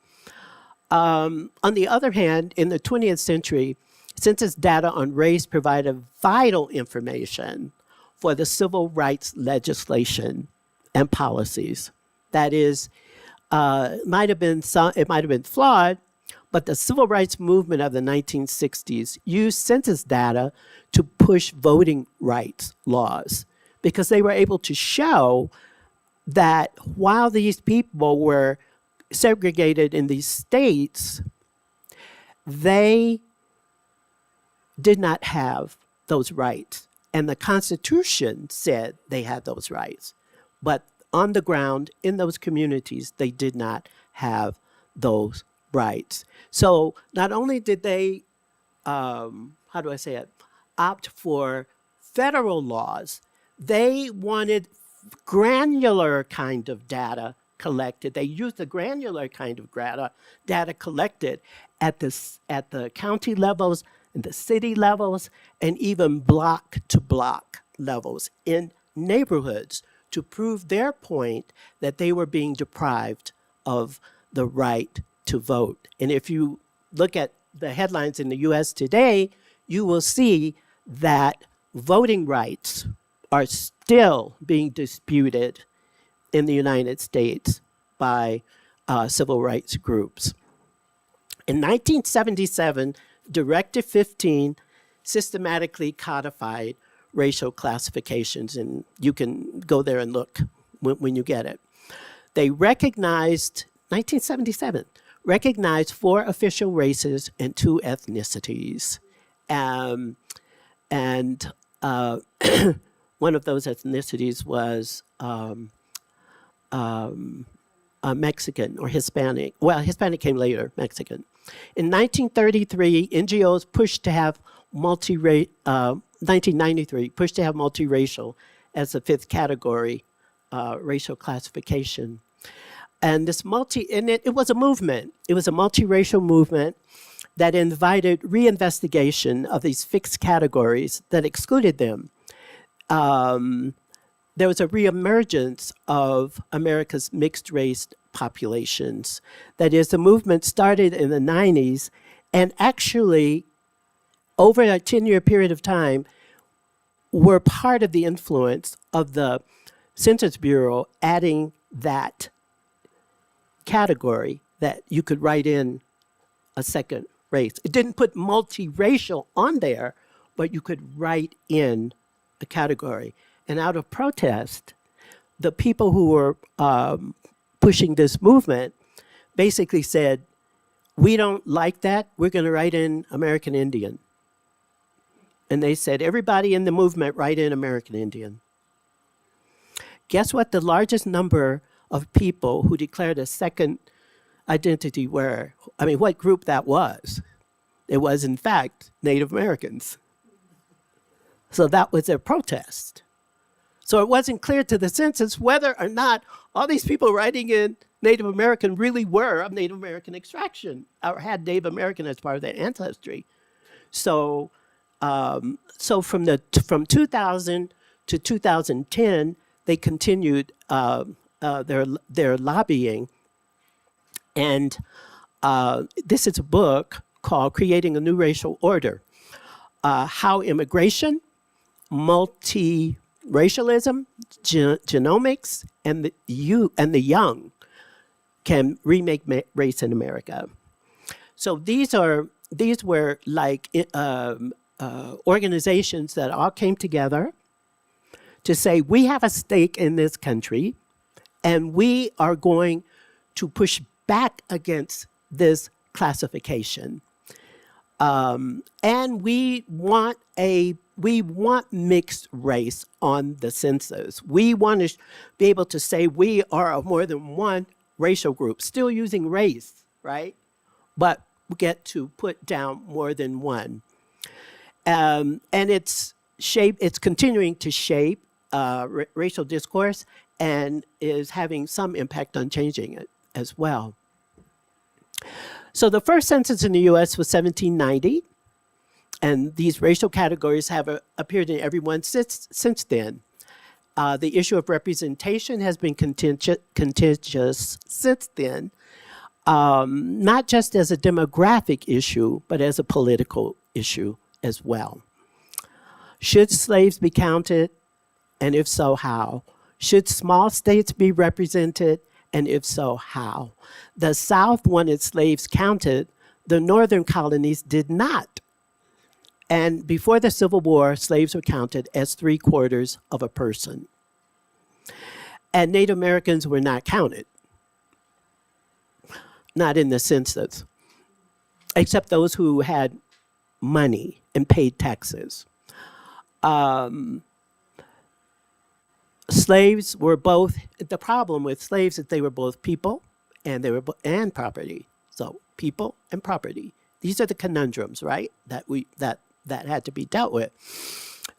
On the other hand, in the 20th century, census data on race provided vital information for the civil rights legislation and policies. That is, it might have been flawed, but the civil rights movement of the 1960s used census data to push voting rights laws because they were able to show that while these people were segregated in these states, they did not have those rights. And the Constitution said they had those rights. But on the ground, in those communities, they did not have those rights. So not only did they, opt for federal laws, they wanted granular kind of data collected. They used the granular kind of data collected at the county levels and the city levels and even block to block levels in neighborhoods to prove their point that they were being deprived of the right to vote. And if you look at the headlines in the US today, you will see that voting rights are still being disputed in the United States by civil rights groups. In 1977, Directive 15 systematically codified racial classifications, and you can go there and look when you get it. They recognized, 1977, recognized 4 official races and 2 ethnicities. One of those ethnicities was Mexican or Hispanic. Well, Hispanic came later, Mexican. In 1933, NGOs pushed to have 1993, pushed to have multiracial as the 5th category racial classification. And this it was a movement. It was a multiracial movement that invited reinvestigation of these fixed categories that excluded them. There was a reemergence of America's mixed race populations. That is, the movement started in the 90s and actually, over a 10-year period of time, were part of the influence of the Census Bureau adding that category that you could write in a second race. It didn't put multiracial on there, but you could write in a category. And out of protest, the people who were pushing this movement basically said, we don't like that, we're going to write in American Indian. And they said, everybody in the movement write in American Indian. Guess what the largest number of people who declared a second identity were? I mean, what group that was? It was, in fact, Native Americans. So that was their protest. So it wasn't clear to the census whether or not all these people writing in Native American really were of Native American extraction or had Native American as part of their ancestry. So, from 2000 to 2010, they continued their lobbying. And this is a book called Creating a New Racial Order, How Immigration, Multiracialism, Genomics, and the Young Can Remake Race in America. So these were like organizations that all came together to say, we have a stake in this country, and we are going to push back against this classification. And we want mixed race on the census. We want to be able to say we are of more than one racial group, still using race, right? But get to put down more than one. And it's continuing to shape racial discourse and is having some impact on changing it as well. So the first census in the US was 1790, and these racial categories have appeared in every one since then. The issue of representation has been contentious since then, not just as a demographic issue, but as a political issue as well. Should slaves be counted? And if so, how? Should small states be represented? And if so, how? The South wanted slaves counted. The northern colonies did not. And before the Civil War, slaves were counted as 3/4 of a person. And Native Americans were not counted, not in the census, except those who had money and paid taxes. Slaves were both, the problem with slaves is they were both people and they were and property. So people and property. These are the conundrums, right? That had to be dealt with.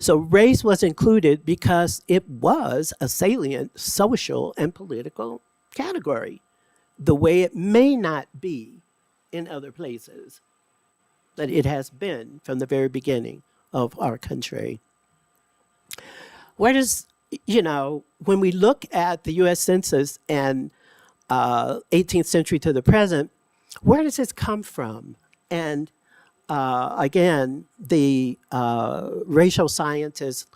So race was included because it was a salient social and political category, the way it may not be in other places, but it has been from the very beginning of our country. Where does, when we look at the US Census and 18th century to the present, where does this come from? And again, the racial scientists,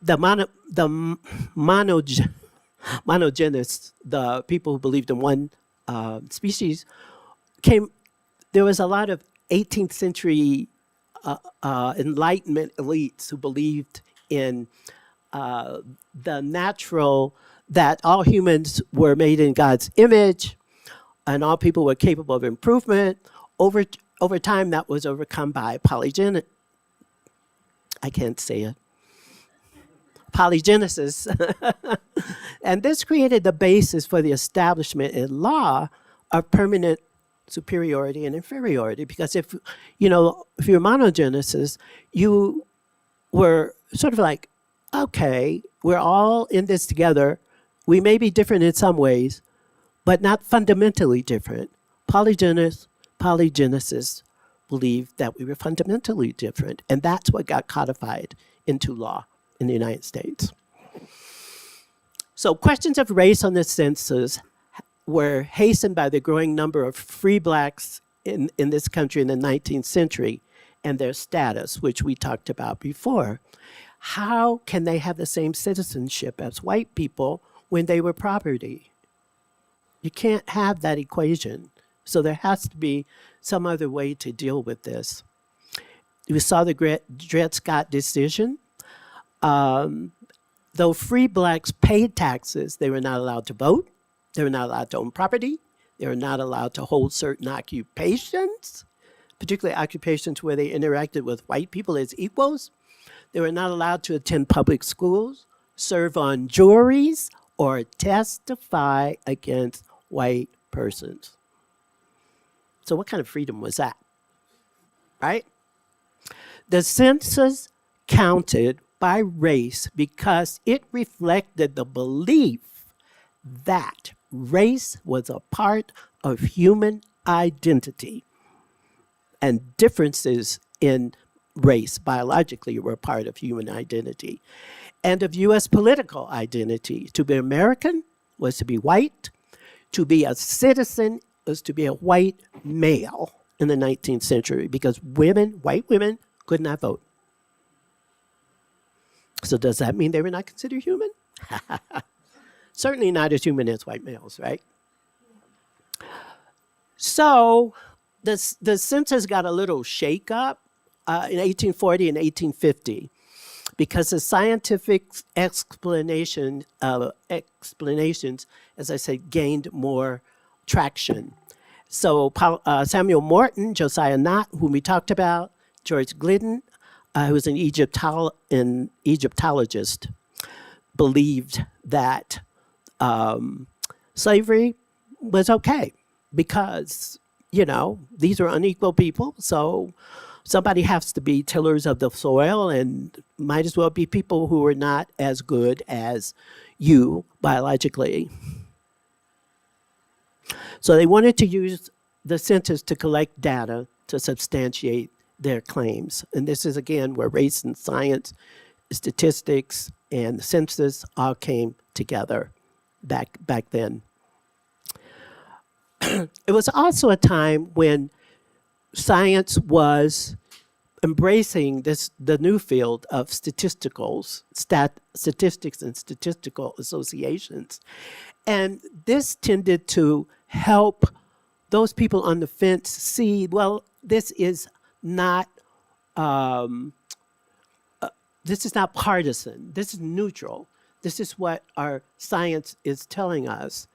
monogenists, the people who believed in one species, there was a lot of 18th century Enlightenment elites who believed in the natural, that all humans were made in God's image and all people were capable of improvement. Over time, that was overcome by polygenesis. And this created the basis for the establishment in law of permanent superiority and inferiority. Because if you're monogenesis, you were sort of like, okay, we're all in this together. We may be different in some ways, but not fundamentally different. Polygenicists believed that we were fundamentally different, and that's what got codified into law in the United States. So questions of race on the census were hastened by the growing number of free blacks in this country in the 19th century and their status, which we talked about before. How can they have the same citizenship as white people when they were property? You can't have that equation. So there has to be some other way to deal with this. We saw the Dred Scott decision. Though free blacks paid taxes, they were not allowed to vote. They were not allowed to own property. They were not allowed to hold certain occupations, particularly occupations where they interacted with white people as equals. They were not allowed to attend public schools, serve on juries, or testify against white persons. So what kind of freedom was that, right? The census counted by race because it reflected the belief that race was a part of human identity, and differences in race biologically were part of human identity, and of U.S. political identity. To be American was to be white. To be a citizen was to be a white male in the 19th century, because white women could not vote. So does that mean they were not considered human? Certainly not as human as white males, right? So the census got a little shake up in 1840 and 1850 because the scientific explanations, as I said, gained more traction. So Samuel Morton, Josiah Knott, whom we talked about, George Glidden, who was an Egyptologist, believed that slavery was okay because these are unequal people, so somebody has to be tillers of the soil, and might as well be people who are not as good as you biologically. So they wanted to use the census to collect data to substantiate their claims. And this is, again, where race and science, statistics, and the census all came together back then. It was also a time when science was embracing the new field of statistics and statistical associations. And this tended to help those people on the fence see, well, this is not partisan. This is neutral. This is what our science is telling us,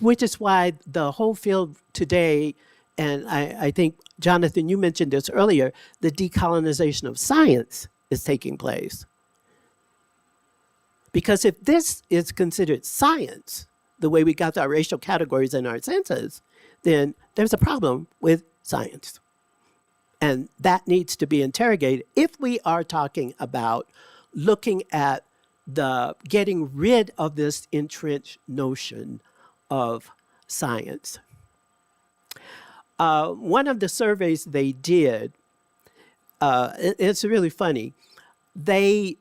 which is why the whole field today, and I think, Jonathan, you mentioned this earlier, the decolonization of science is taking place. Because if this is considered science, the way we got our racial categories in our census, then there's a problem with science. And that needs to be interrogated if we are talking about looking at getting rid of this entrenched notion of science. One of the surveys they did, it's really funny, they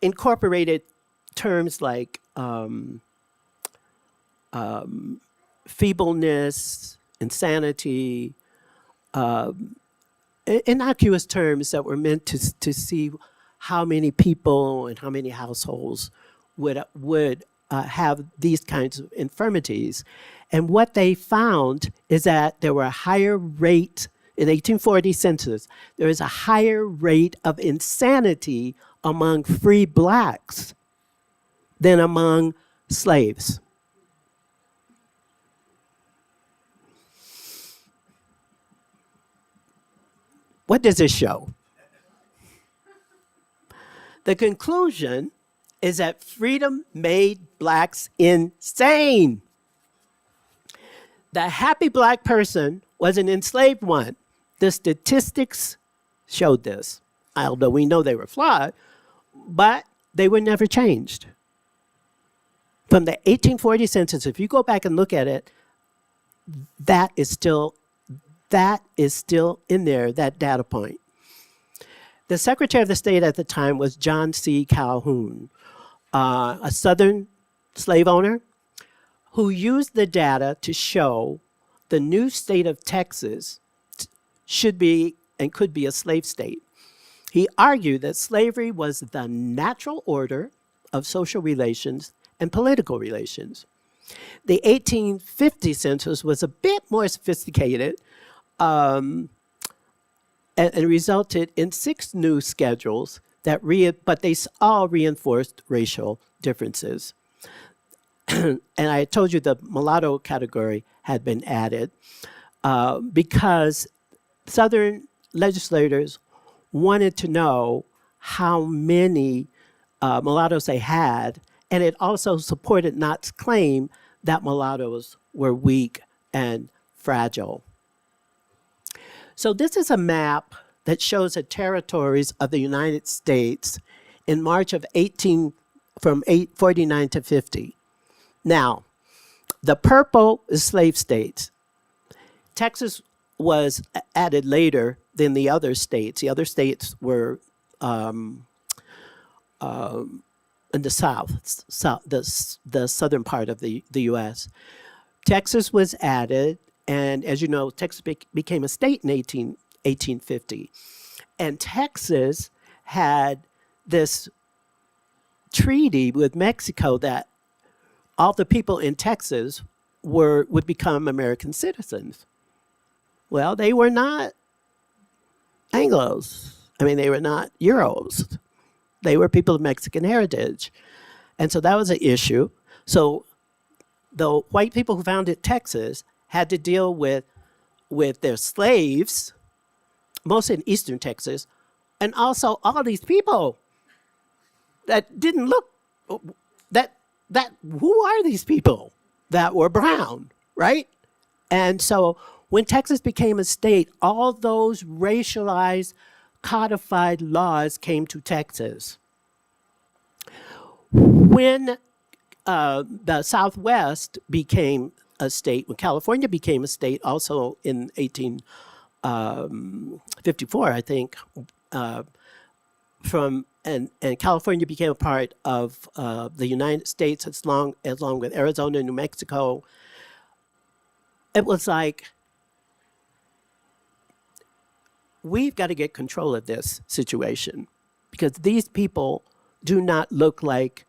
incorporated terms like feebleness, insanity, innocuous terms that were meant to see how many people and how many households would have these kinds of infirmities. And what they found is that there were a higher rate, in 1840 census, there is a higher rate of insanity among free blacks than among slaves. What does this show? The conclusion is that freedom made blacks insane. The happy black person was an enslaved one. The statistics showed this, although we know they were flawed, but they were never changed. From the 1840 census, if you go back and look at it, that is still in there, that data point. The Secretary of the State at the time was John C. Calhoun, a Southern slave owner who used the data to show the new state of Texas should be and could be a slave state. He argued that slavery was the natural order of social relations and political relations. The 1850 census was a bit more sophisticated and resulted in 6 new schedules but they all reinforced racial differences. And I told you the mulatto category had been added because Southern legislators wanted to know how many mulattoes they had, and it also supported Knott's claim that mulattoes were weak and fragile. So this is a map that shows the territories of the United States in March of from 849 to 50. Now, the purple is slave states. Texas was added later than the other states. The other states were in the south, the southern part of the U.S. Texas was added, and as you know, Texas became a state in 1850. And Texas had this treaty with Mexico that all the people in Texas would become American citizens. Well, they were not Anglos. I mean, they were not Euros. They were people of Mexican heritage. And so that was an issue. So the white people who founded Texas had to deal with their slaves, mostly in eastern Texas, and also all these people that didn't look, who are these people that were brown, right? And so when Texas became a state, all those racialized, codified laws came to Texas. When the Southwest became a state, when California became a state, also in 1854, I think, and California became a part of the United States along with Arizona and New Mexico. It was like, we've got to get control of this situation because these people do not look like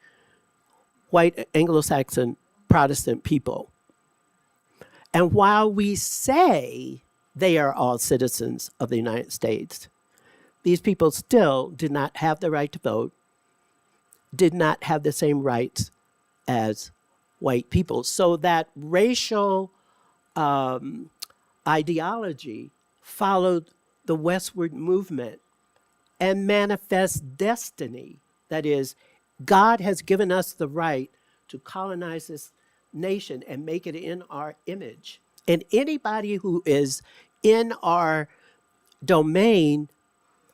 white Anglo-Saxon Protestant people. And while we say they are all citizens of the United States, these people still did not have the right to vote, did not have the same rights as white people. So that racial ideology followed the westward movement and manifests destiny. That is, God has given us the right to colonize this nation and make it in our image. And anybody who is in our domain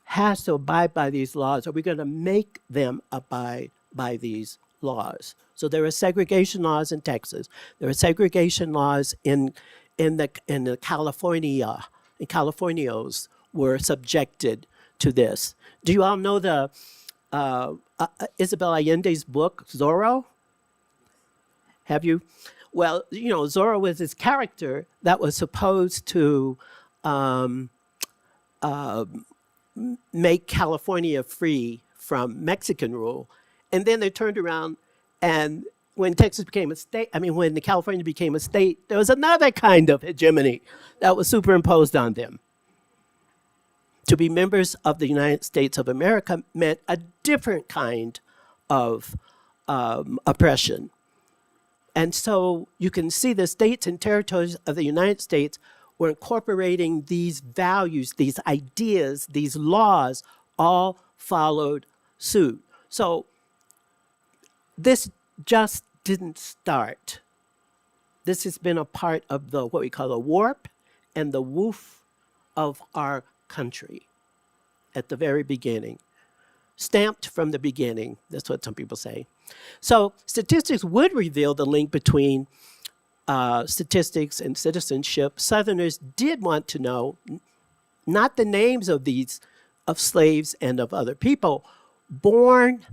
has to abide by these laws, or we're going to make them abide by these laws. So there are segregation laws in Texas. There are segregation laws in the California. And Californios were subjected to this. Do you all know the Isabel Allende's book, Zorro? Have you? Well, you know, Zorro was this character that was supposed to make California free from Mexican rule. And then they turned around, and when Texas became a state, when the California became a state, there was another kind of hegemony that was superimposed on them. To be members of the United States of America meant a different kind of oppression. And so you can see the states and territories of the United States were incorporating these values, these ideas, these laws, all followed suit. So this just didn't start. This has been a part of the what we call the warp and the woof of our country at the very beginning. Stamped from the beginning, that's what some people say. So statistics would reveal the link between statistics and citizenship. Southerners did want to know not the names of slaves and of other people born,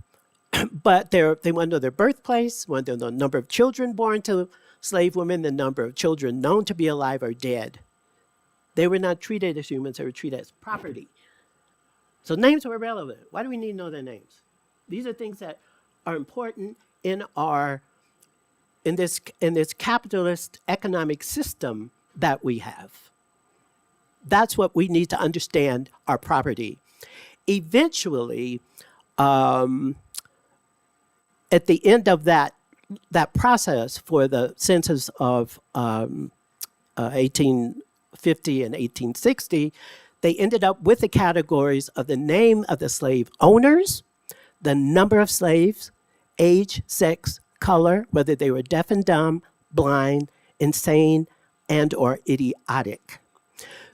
but they want to know their birthplace, want to know the number of children born to slave women, the number of children known to be alive or dead. They were not treated as humans, they were treated as property. So names were irrelevant. Why do we need to know their names? These are things that are important in this capitalist economic system that we have. That's what we need to understand our property. Eventually, at the end of that process for the census of 1850 and 1860, they ended up with the categories of the name of the slave owners, the number of slaves, age, sex, color, whether they were deaf and dumb, blind, insane, and or idiotic.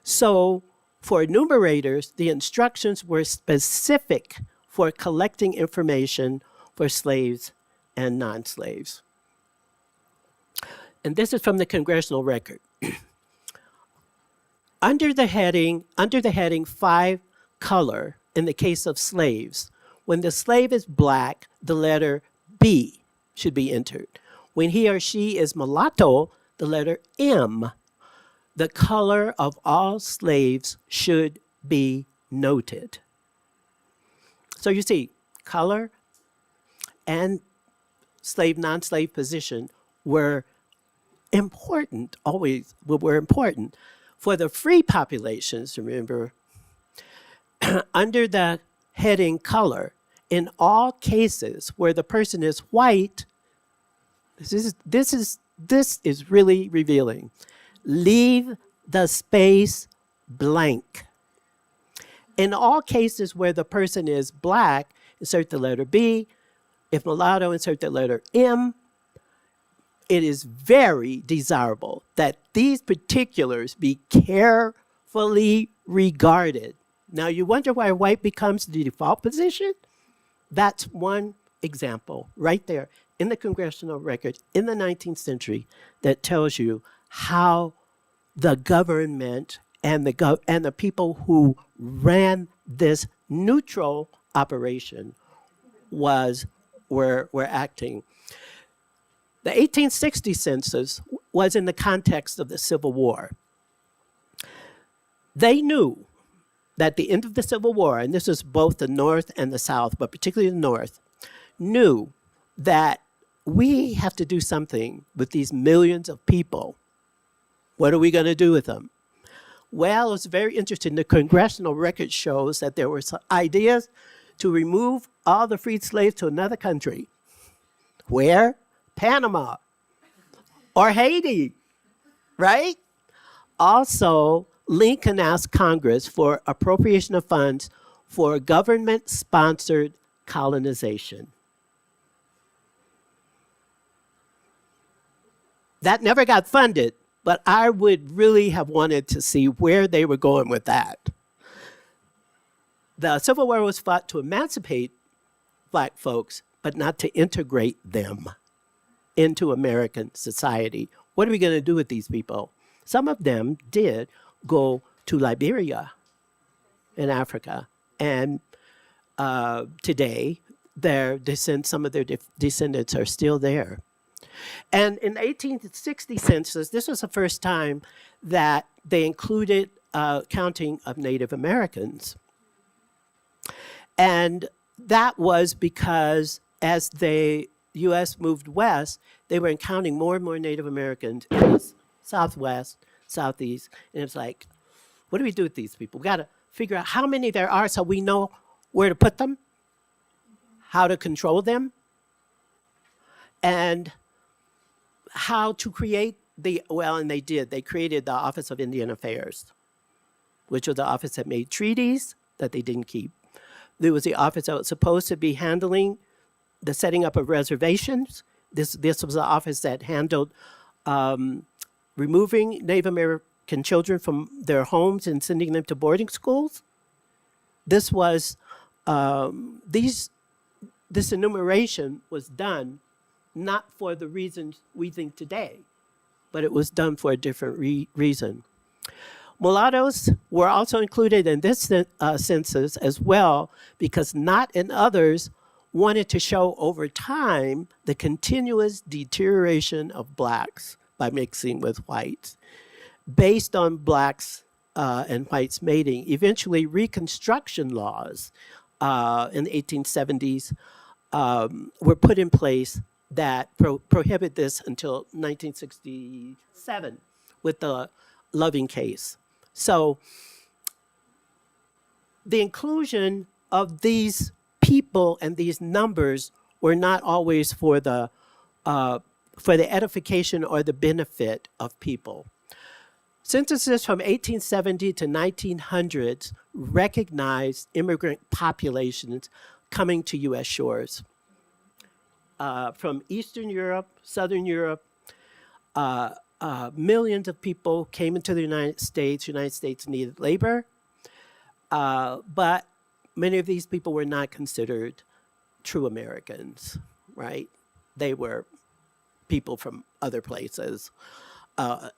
So for enumerators, the instructions were specific for collecting information for slaves and non-slaves. And this is from the Congressional Record. Under the heading 5 color, in the case of slaves, when the slave is black, the letter B should be entered. When he or she is mulatto, the letter M. The color of all slaves should be noted. So you see, color and slave, non-slave position were important, always were important. For the free populations, remember, under the heading color, in all cases where the person is white, this is really revealing. Leave the space blank. In all cases where the person is black, insert the letter B. If mulatto, insert the letter M. it is very desirable that these particulars be carefully regarded. Now, you wonder why white becomes the default position? That's one example right there in the congressional record in the 19th century that tells you how the government and the people who ran this neutral operation were acting. The 1860 census was in the context of the Civil War. They knew that the end of the Civil War, and this is both the North and the South, but particularly the North, knew that we have to do something with these millions of people. What are we going to do with them? Well, it's very interesting. The congressional record shows that there were some ideas to remove all the freed slaves to another country. Where? Panama or Haiti, right? Also, Lincoln asked Congress for appropriation of funds for government-sponsored colonization. That never got funded, but I would really have wanted to see where they were going with that. The Civil War was fought to emancipate Black folks, but not to integrate them into American society. What are we going to do with these people? Some of them did go to Liberia in Africa, and today some of their descendants are still there. And in the 1860 census, this was the first time that they included counting of Native Americans. And that was because as the U.S. moved west, they were encountering more and more Native Americans in the Southwest, Southeast. And it's like, what do we do with these people? We got to figure out how many there are so we know where to put them, how to control them, and how to create and they did. They created the Office of Indian Affairs, which was the office that made treaties that they didn't keep. There was the office that was supposed to be handling the setting up of reservations. This was the office that handled removing Native American children from their homes and sending them to boarding schools. This was, this enumeration was done not for the reasons we think today, but it was done for a different reason. Mulattoes were also included in this census as well, because not in others wanted to show over time the continuous deterioration of Blacks by mixing with whites. Based on Blacks and whites mating, eventually Reconstruction laws in the 1870s were put in place that prohibit this until 1967 with the Loving case. So the inclusion of these people and these numbers were not always for the edification or the benefit of people. Censuses from 1870 to 1900s recognized immigrant populations coming to U.S. shores. From Eastern Europe, Southern Europe, millions of people came into the United States. United States needed labor, but many of these people were not considered true Americans, right? They were people from other places.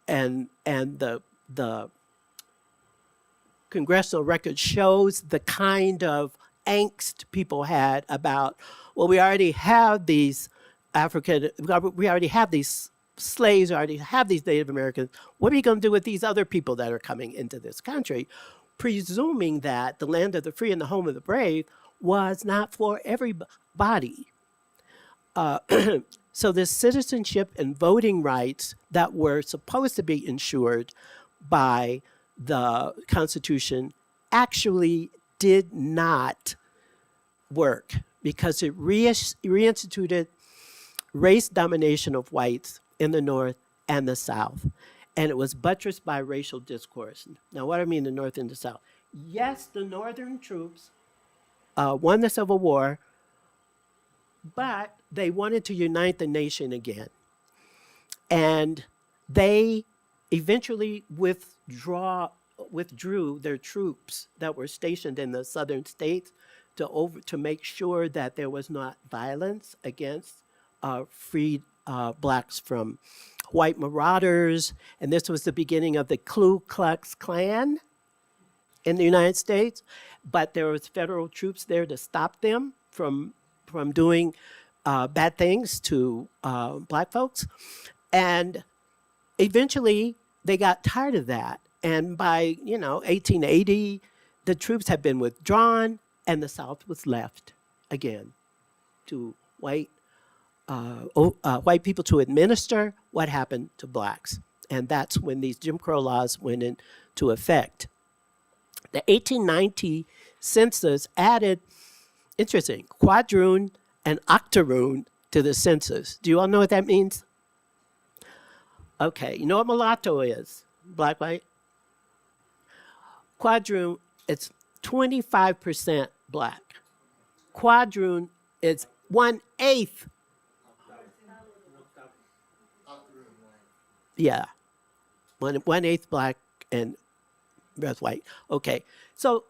And the congressional record shows the kind of angst people had about, well, we already have these we already have these slaves, we already have these Native Americans. What are you going to do with these other people that are coming into this country? Presuming that the land of the free and the home of the brave was not for everybody. So this citizenship and voting rights that were supposed to be ensured by the Constitution actually did not work because it reinstituted race domination of whites in the North and the South. And it was buttressed by racial discourse. Now, what do I mean the North and the South? Yes, the Northern troops won the Civil War, but they wanted to unite the nation again. And they eventually withdrew their troops that were stationed in the southern states to make sure that there was not violence against freed blacks from white marauders. And this was the beginning of the Ku Klux Klan in the United States. But there was federal troops there to stop them from doing bad things to black folks. And eventually they got tired of that. And by 1880, the troops had been withdrawn and the South was left again to white people to administer what happened to blacks. And that's when these Jim Crow laws went into effect. The 1890 census added, interesting, quadroon and octoroon to the census. Do you all know what that means? Okay, you know what mulatto is? Black, white? Quadroon, it's 25% black. Quadroon is 1/8. Yeah, 1/8 black and rest white. Okay, so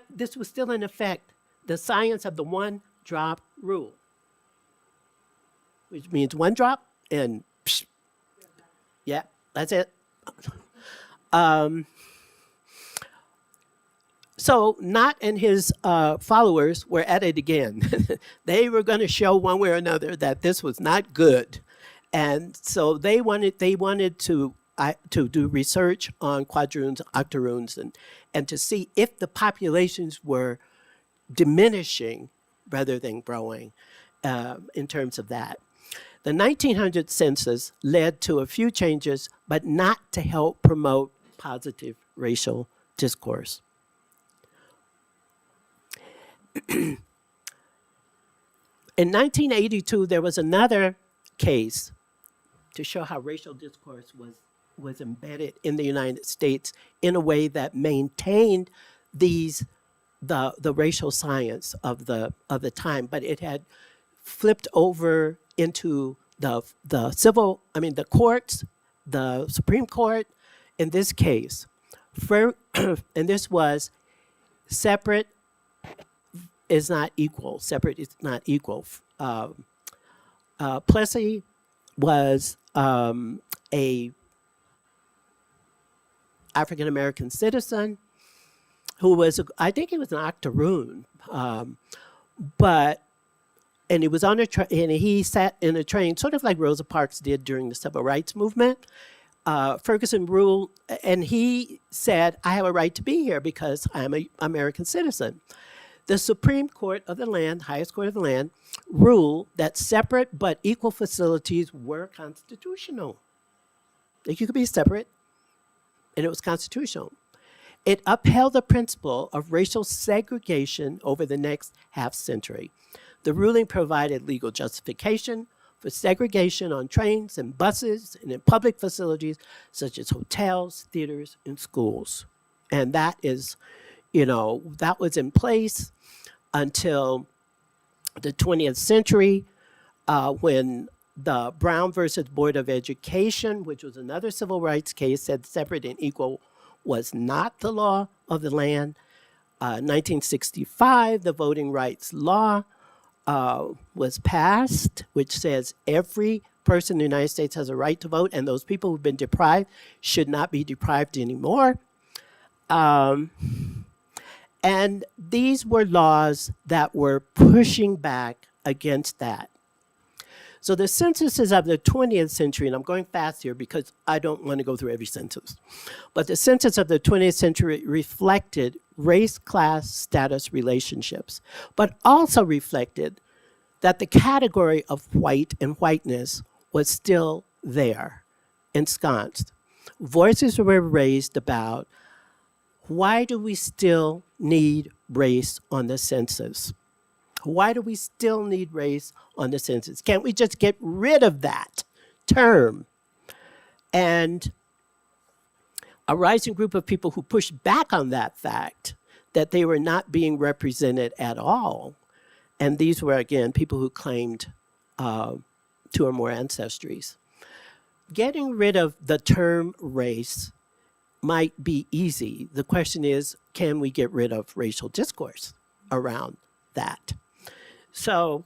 this was still in effect. The science of the one drop rule, which means one drop and psh, yeah, that's it. So Knott and his followers were at it again. They were going to show one way or another that this was not good. And so they wanted to do research on quadroons, octoroons, and to see if the populations were diminishing rather than growing in terms of that. The 1900 census led to a few changes, but not to help promote positive racial discourse. In 1982, there was another case to show how racial discourse was embedded in the United States in a way that maintained the racial science of the time, but it had flipped over into the courts, the Supreme Court, in this case. And this was separate is not equal. Separate is not equal. Plessy was a African-American citizen who was, I think he was an octoroon, and he was on and he sat in a train, sort of like Rosa Parks did during the Civil Rights Movement. Ferguson ruled, and he said, I have a right to be here because I'm an American citizen. The Supreme Court of the land, highest court of the land, ruled that separate but equal facilities were constitutional. Like you could be separate, and it was constitutional. It upheld the principle of racial segregation over the next half century. The ruling provided legal justification for segregation on trains and buses and in public facilities such as hotels, theaters, and schools. And that is, that was in place until the 20th century when the Brown versus Board of Education, which was another civil rights case, said separate and equal was not the law of the land. 1965, the Voting Rights Law was passed, which says every person in the United States has a right to vote, and those people who've been deprived should not be deprived anymore. And these were laws that were pushing back against that. So the censuses of the 20th century, and I'm going fast here because I don't want to go through every census, but the census of the 20th century reflected race, class, status relationships, but also reflected that the category of white and whiteness was still there, ensconced. Voices were raised about why do we still need race on the census? Why do we still need race on the census? Can't we just get rid of that term? And a rising group of people who pushed back on that fact, that they were not being represented at all. And these were, again, people who claimed 2 or more ancestries. getting rid of the term race might be easy. The question is, can we get rid of racial discourse around that? So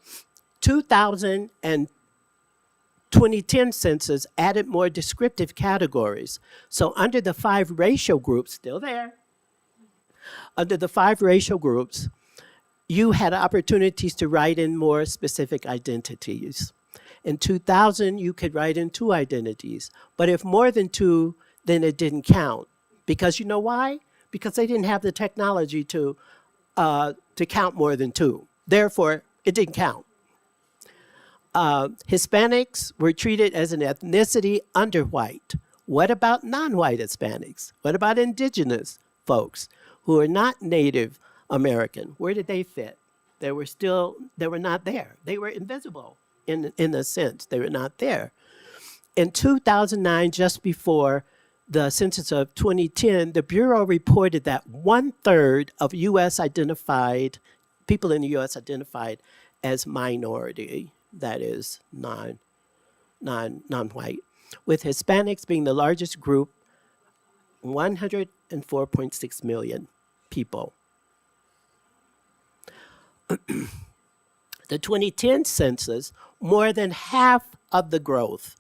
2000 and 2010 census added more descriptive categories. So under the 5 racial groups, still there, under the 5 racial groups, you had opportunities to write in more specific identities. In 2000, you could write in 2 identities. But if more than 2, then it didn't count. Because you know why? Because they didn't have the technology to count more than 2. Therefore, it didn't count. Hispanics were treated as an ethnicity under white. What about non-white Hispanics? What about indigenous folks who are not Native American? Where did they fit? They were not there. They were invisible in a sense. They were not there. In 2009, just before the census of 2010, the Bureau reported that 1/3 of people in the U.S. identified as minority, that is non-white, with Hispanics being the largest group, 104.6 million people. The 2010 census, more than half of the growth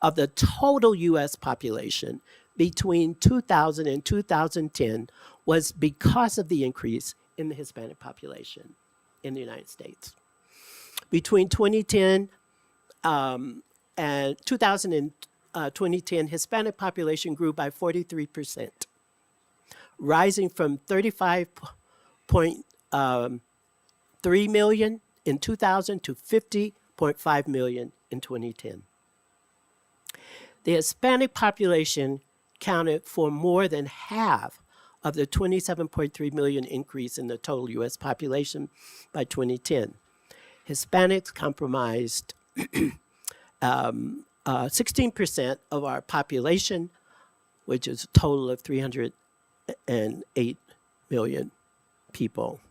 of the total U.S. population between 2000 and 2010 was because of the increase in the Hispanic population in the United States. Between 2010 and 2000 and 2010, Hispanic population grew by 43%, rising from 35.3 million in 2000 to 50.5 million in 2010. The Hispanic population counted for more than half of the 27.3 million increase in the total U.S. population by 2010. Hispanics comprised 16% of our population, which is a total of 308 million people.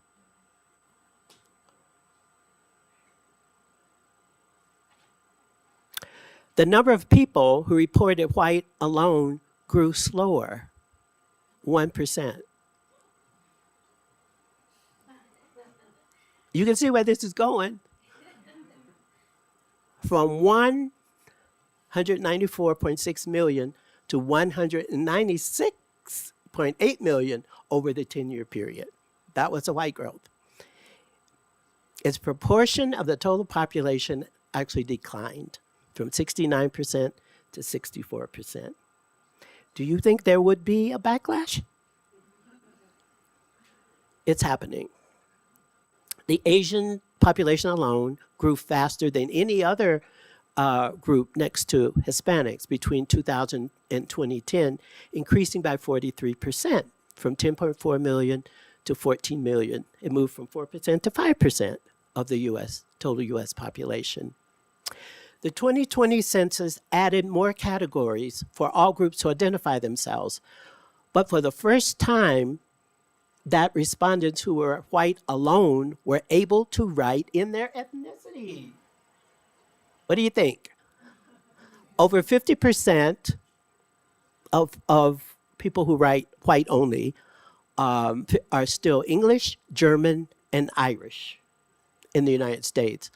The number of people who reported white alone grew slower, 1%. You can see where this is going. From 194.6 million to 196.8 million over the 10-year period. That was the white growth. Its proportion of the total population actually declined from 69% to 64%. Do you think there would be a backlash? It's happening. The Asian population alone grew faster than any other group next to Hispanics between 2000 and 2010, increasing by 43%, from 10.4 million to 14 million. It moved from 4% to 5% of the total U.S. population. The 2020 census added more categories for all groups to identify themselves, but for the first time, that respondents who were white alone were able to write in their ethnicity. What do you think? Over 50% of people who write white only are still English, German, and Irish in the United States.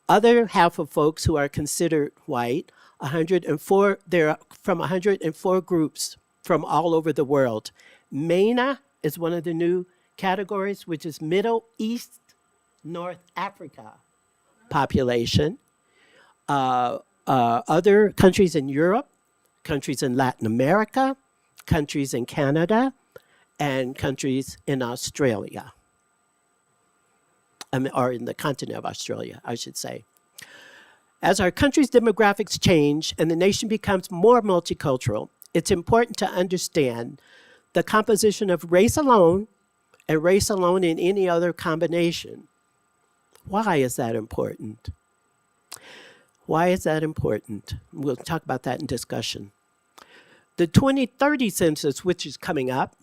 Other half of folks who are considered white, 104, they're from 104 groups from all over the world. MENA is one of the new categories, which is Middle East, North Africa population. Other countries in Europe, countries in Latin America, countries in Canada, and countries in Australia. Or in the continent of Australia, I should say. As our country's demographics change and the nation becomes more multicultural, it's important to understand the composition of race alone and race alone in any other combination. Why is that important? Why is that important? We'll talk about that in discussion. The 2030 census, which is coming up,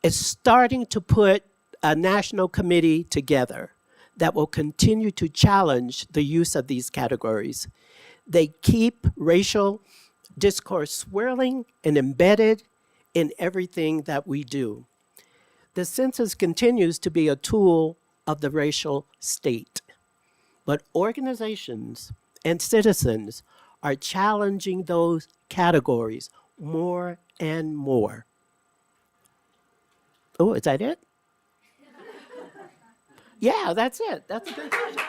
is starting to put a national committee together that will continue to challenge the use of these categories. They keep racial discourse swirling and embedded in everything that we do. The census continues to be a tool of the racial state, but organizations and citizens are challenging those categories more and more. Oh, is that it? Yeah, that's it. That's a good question.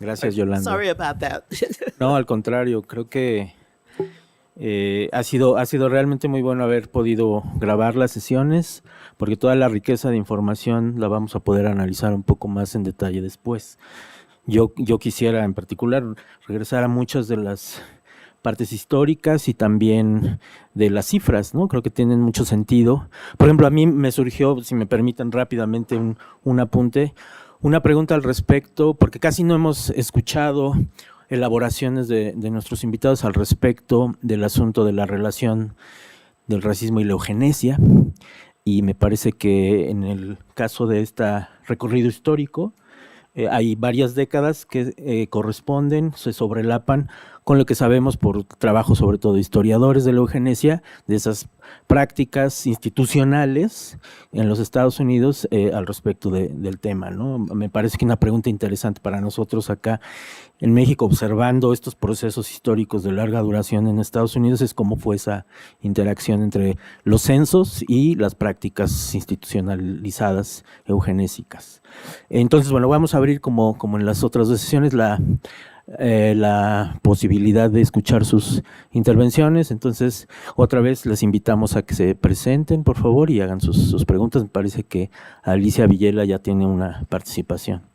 Gracias, Yolanda.
Sorry about that.
No, al contrario, creo que ha sido realmente muy bueno haber podido grabar las sesiones, porque toda la riqueza de información la vamos a poder analizar un poco más en detalle después. Yo quisiera en particular regresar a muchas de las partes históricas y también de las cifras, ¿no? Creo que tienen mucho sentido. Por ejemplo, a mí me surgió, si me permiten rápidamente un apunte, una pregunta al respecto, porque casi no hemos escuchado elaboraciones de nuestros invitados al respecto del asunto de la relación del racismo y la eugenesia, y me parece que en el caso de este recorrido histórico hay varias décadas que corresponden, se sobrelapan con lo que sabemos por trabajo sobre todo de historiadores de la eugenesia, de esas prácticas institucionales en los Estados Unidos al respecto del tema, ¿no? Me parece que una pregunta interesante para nosotros acá en México, observando estos procesos históricos de larga duración en Estados Unidos, es cómo fue esa interacción entre los censos y las prácticas institucionalizadas eugenésicas. Entonces, bueno, vamos a abrir como en las otras dos sesiones la posibilidad de escuchar sus intervenciones. Entonces, otra vez les invitamos a que se presenten, por favor, y hagan sus preguntas. Me parece que Alicia Villela ya tiene una participación.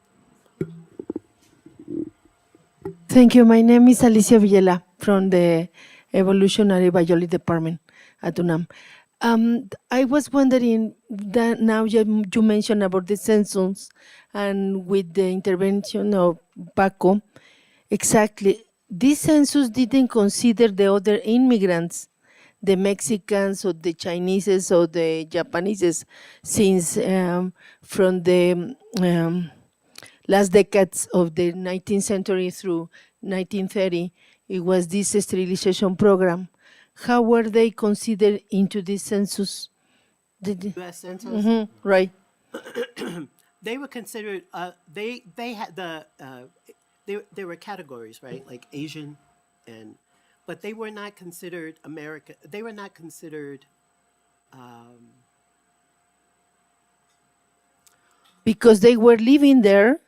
Thank you. My name is Alicia Villela from the Evolutionary Biology Department at UNAM. I was wondering that now you mentioned about the census and with the intervention of Paco, exactly, this census didn't consider the other immigrants, the Mexicans or the Chinese or the Japanese, since from the last decades of the 19th century through 1930, it was this sterilization program. How were they considered into this census?
U.S. Census?
Right.
They were considered. They had the. There were categories, right? Like Asian, but they were not considered American. They were not considered.
Because they were living there.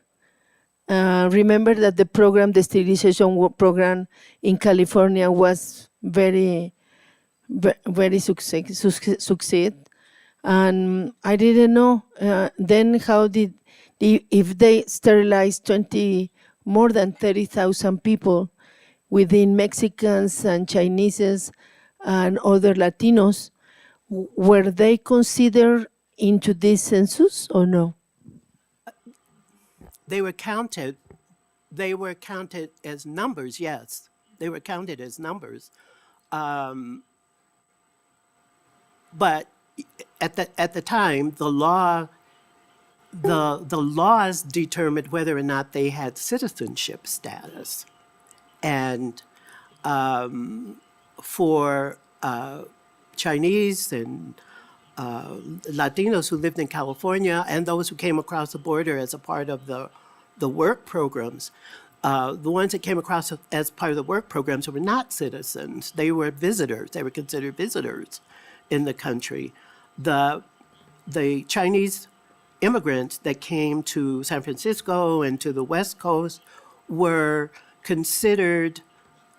Remember that the program, the sterilization program in California was very succeed. And I didn't know then how if they sterilized more than 30,000 people within Mexicans and Chinese and other Latinos, were they considered into this census or no?
They were counted. They were counted as numbers. Yes, they were counted as numbers. But at the time, the laws determined whether or not they had citizenship status, and for Chinese and Latinos who lived in California and those who came across the border as a part of the work programs, the ones that came across as part of the work programs were not citizens. They were visitors. They were considered visitors in the country. The Chinese immigrants that came to San Francisco and to the West Coast were considered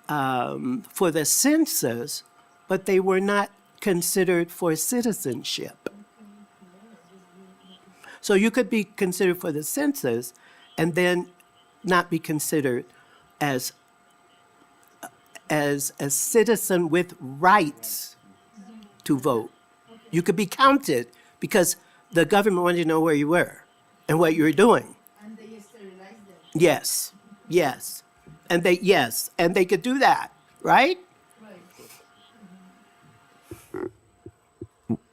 for the census, but they were not considered for citizenship. So you could be considered for the census and then not be considered as a citizen with rights to vote. You could be counted because the government wanted to know where you were and what you were doing.
And they sterilized them.
Yes, yes. And they could do that, right?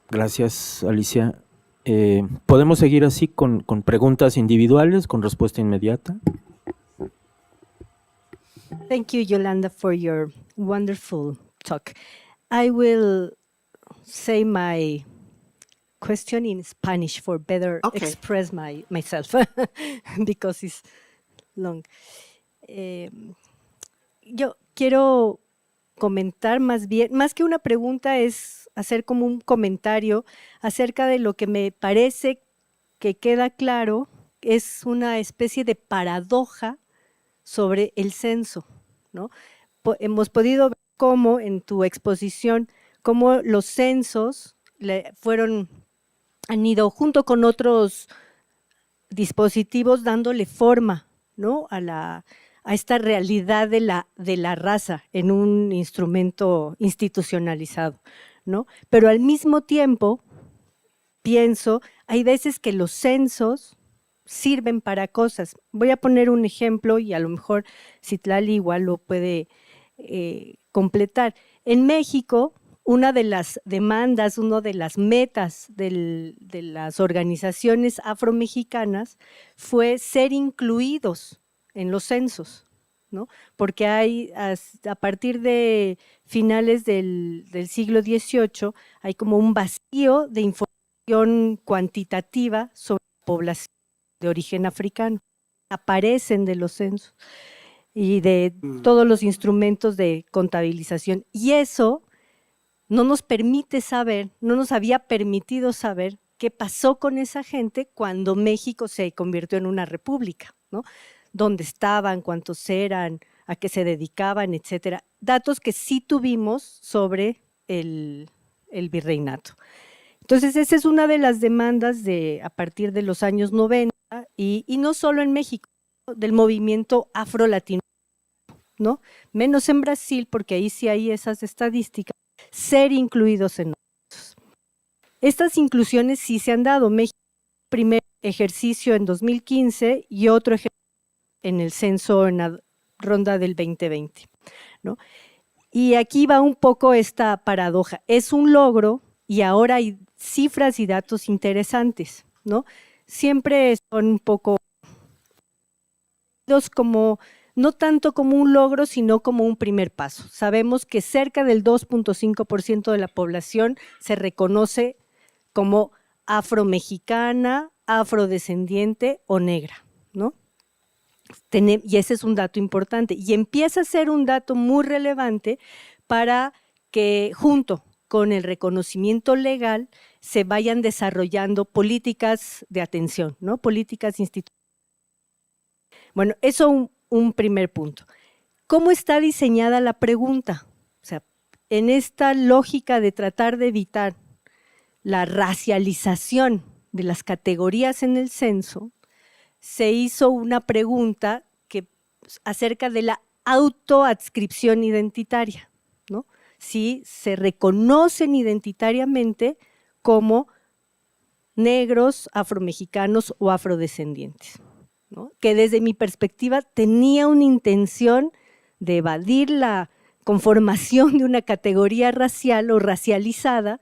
Gracias, Alicia. ¿Podemos seguir así con preguntas individuales, con respuesta inmediata?
Thank you, Yolanda, for your wonderful talk. I will say my question in Spanish for better express myself because it's long. Yo quiero comentar más que una pregunta, es hacer como un comentario acerca de lo que me parece que queda claro, es una especie de paradoja sobre el censo, ¿no? Hemos podido ver cómo en tu exposición, cómo los censos han ido junto con otros dispositivos dándole forma, ¿no?, a esta realidad de la raza en un instrumento institucionalizado, ¿no? Pero al mismo tiempo, pienso, hay veces que los censos sirven para cosas. Voy a poner un ejemplo y a lo mejor Citlali igual lo puede completar. En México, una de las demandas, una de las metas de las organizaciones afromexicanas fue ser incluidos en los censos, ¿no? Porque hay, a partir de finales del siglo XVIII, hay como un vacío de información cuantitativa sobre la población de origen africano. Aparecen de los censos y de todos los instrumentos de contabilización. Y eso no nos permite saber, no nos había permitido saber qué pasó con esa gente cuando México se convirtió en una república, ¿no? Dónde estaban, cuántos eran, a qué se dedicaban, etcétera. Datos que sí tuvimos sobre el virreinato. Entonces, esa es una de las demandas a partir de los años 90 y no solo en México, del movimiento afro-latino, ¿no? Menos en Brasil, porque ahí sí hay esas estadísticas, ser incluidos en nosotros. Estas inclusiones sí se han dado. México, primer ejercicio en 2015 y otro ejercicio en el censo en la ronda del 2020, ¿no? Y aquí va un poco esta paradoja. Es un logro y ahora hay cifras y datos interesantes, ¿no? Siempre son un poco como, no tanto como un logro, sino como un primer paso. Sabemos que cerca del 2.5% de la población se reconoce como afromexicana, afrodescendiente o negra, ¿no? Y ese es un dato importante y empieza a ser un dato muy relevante para que junto con el reconocimiento legal se vayan desarrollando políticas de atención, ¿no? Políticas institucionales. Bueno, eso un primer punto. ¿Cómo está diseñada la pregunta? O sea, en esta lógica de tratar de evitar la racialización de las categorías en el censo, se hizo una pregunta acerca de la autoadscripción identitaria, ¿no? Si se reconocen identitariamente como negros, afromexicanos o afrodescendientes, ¿no? Que desde mi perspectiva tenía una intención de evadir la conformación de una categoría racial o racializada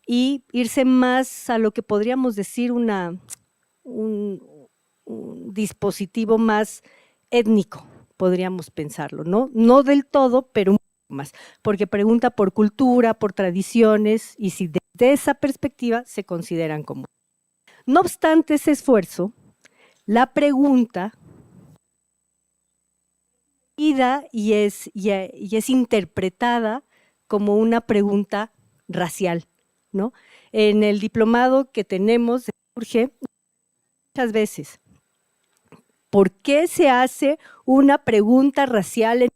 y irse más a lo que podríamos decir un dispositivo más étnico, podríamos pensarlo, ¿no? No del todo, pero un poco más, porque pregunta por cultura, por tradiciones, y si desde esa perspectiva se consideran como. No obstante ese esfuerzo, la pregunta y es interpretada como una pregunta racial, ¿no? En el diplomado que tenemos de SURXE, muchas veces, ¿por qué se hace una pregunta racial?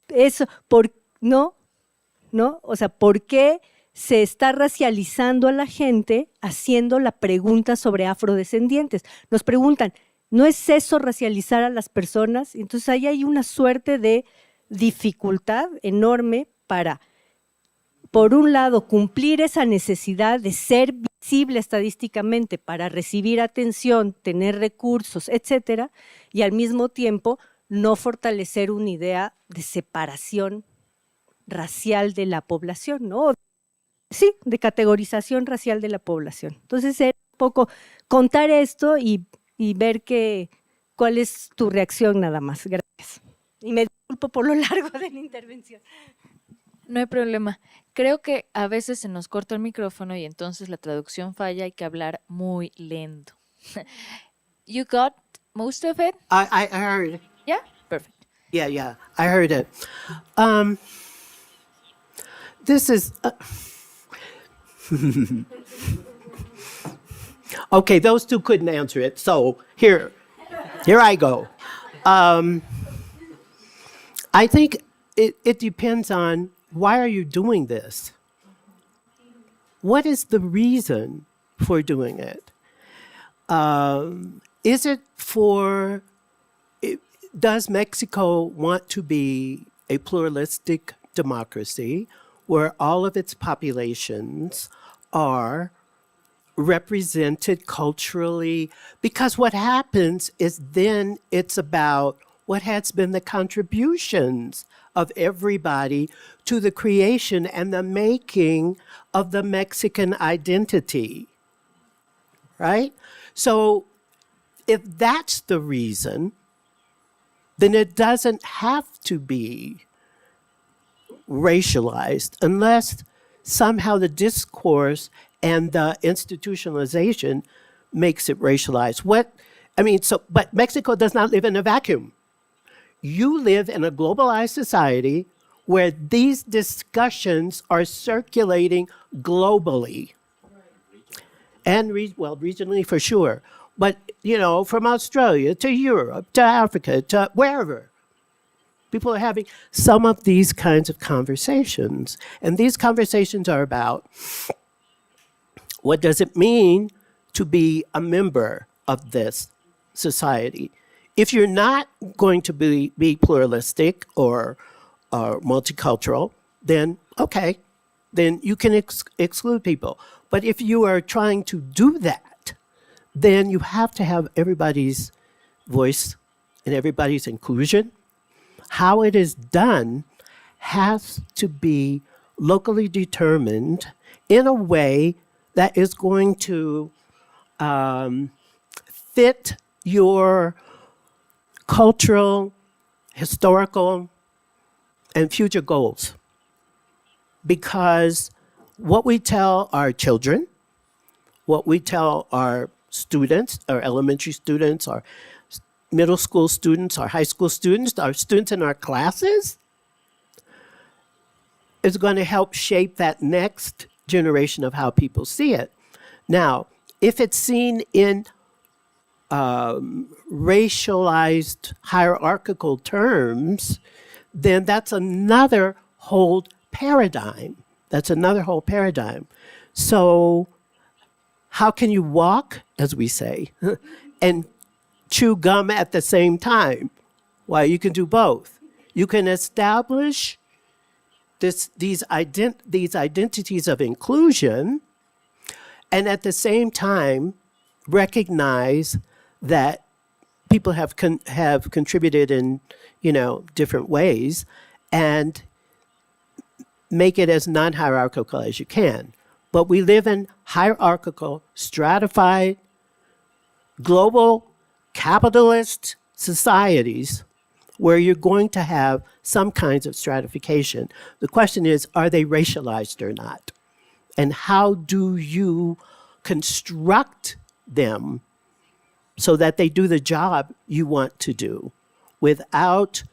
Eso, ¿no? O sea, ¿por qué se está racializando a la gente haciendo la pregunta sobre afrodescendientes? Nos preguntan, ¿no es eso racializar a las personas? Entonces ahí hay una suerte de dificultad enorme para, por un lado, cumplir esa necesidad de ser visible estadísticamente para recibir atención, tener recursos, etcétera, y al mismo tiempo no fortalecer una idea de separación racial de la población, ¿no? Sí, de categorización racial de la población. Entonces, era un poco contar esto y ver cuál es tu reacción nada más. Gracias. Y me disculpo por lo largo de la intervención.
No hay problema. Creo que a veces se nos corta el micrófono y entonces la traducción falla, hay que hablar muy lento. You got most of it?
I heard.
Yeah? Perfect.
Yeah, I heard it. This is. Okay, those two couldn't answer it, so here I go. I think it depends on why are you doing this? What is the reason for doing it? Is it for, does Mexico want to be a pluralistic democracy where all of its populations are represented culturally? Because what happens is then it's about what has been the contributions of everybody to the creation and the making of the Mexican identity, right? So if that's the reason, then it doesn't have to be racialized unless somehow the discourse and the institutionalization makes it racialized. But Mexico does not live in a vacuum. You live in a globalized society where these discussions are circulating globally. And regionally for sure. But, from Australia to Europe to Africa to wherever, people are having some of these kinds of conversations. And these conversations are about what does it mean to be a member of this society? If you're not going to be pluralistic or multicultural, then okay, then you can exclude people. But if you are trying to do that, then you have to have everybody's voice and everybody's inclusion. How it is done has to be locally determined in a way that is going to fit your cultural, historical, and future goals. Because what we tell our children, what we tell our students, our elementary students, our middle school students, our high school students, our students in our classes, is going to help shape that next generation of how people see it. Now, if it's seen in racialized hierarchical terms, then that's another whole paradigm. So how can you walk, as we say, and chew gum at the same time? Well, you can do both. You can establish these identities of inclusion, and at the same time recognize that people have contributed in different ways, and make it as non-hierarchical as you can. But we live in hierarchical, stratified, global, capitalist societies where you're going to have some kinds of stratification. The question is, are they racialized or not? And how do you construct them so that they do the job you want to do without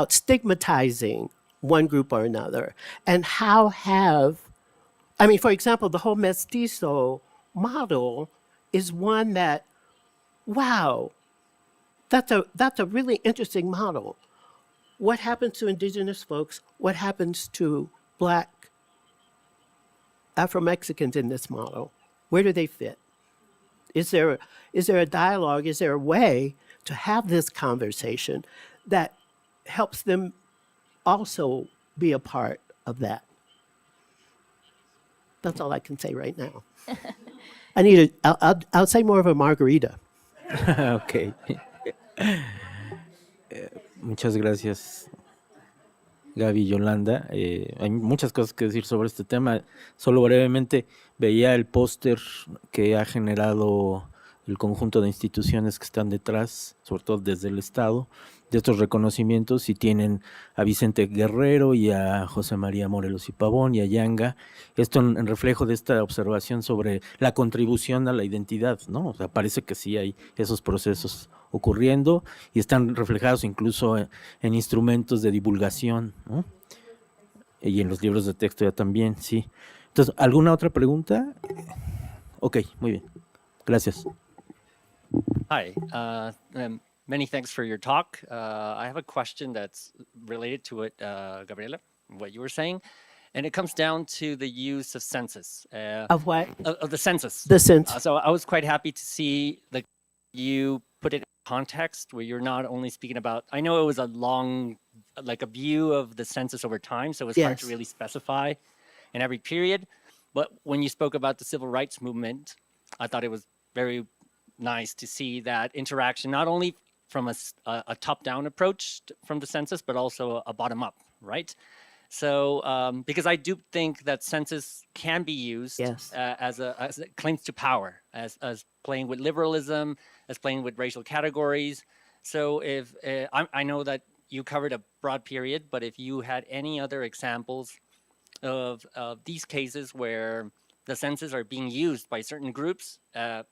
stigmatizing one group or another? And for example, the whole mestizo model is one that, wow, that's a really interesting model. What happens to indigenous folks? What happens to Black Afro-Mexicans in this model? Where do they fit? Is there a dialogue? Is there a way to have this conversation that helps them also be a part of that? That's all I can say right now. I'll say more of a margarita.
Ok. Muchas gracias, Gaby y Yolanda. Hay muchas cosas que decir sobre este tema. Solo brevemente, veía el póster que ha generado el conjunto de instituciones que están detrás, sobre todo desde el Estado, de estos reconocimientos, y tienen a Vicente Guerrero y a José María Morelos y Pavón y a Yanga. Esto en reflejo de esta observación sobre la contribución a la identidad, ¿no? O sea, parece que sí hay esos procesos ocurriendo y están reflejados incluso en instrumentos de divulgación, ¿no? Y en los libros de texto ya también, sí. Entonces, ¿alguna otra pregunta? Ok, muy bien. Gracias.
Hi. Many thanks for your talk. I have a question that's related to it, Gabriela, what you were saying, and it comes down to the use of census.
Of what?
Of the census.
The census.
So I was quite happy to see that you put it in context where you're not only speaking about, I know it was a long, like a view of the census over time, so it's hard to
Yes.
really specify in every period. But when you spoke about the civil rights movement, I thought it was very nice to see that interaction, not only from a top-down approach from the census, but also a bottom-up, right? So, because I do think that census can be used
Yes.
as claims to power, as playing with liberalism, as playing with racial categories. So, if I know that you covered a broad period, but if you had any other examples of these cases where the census are being used by certain groups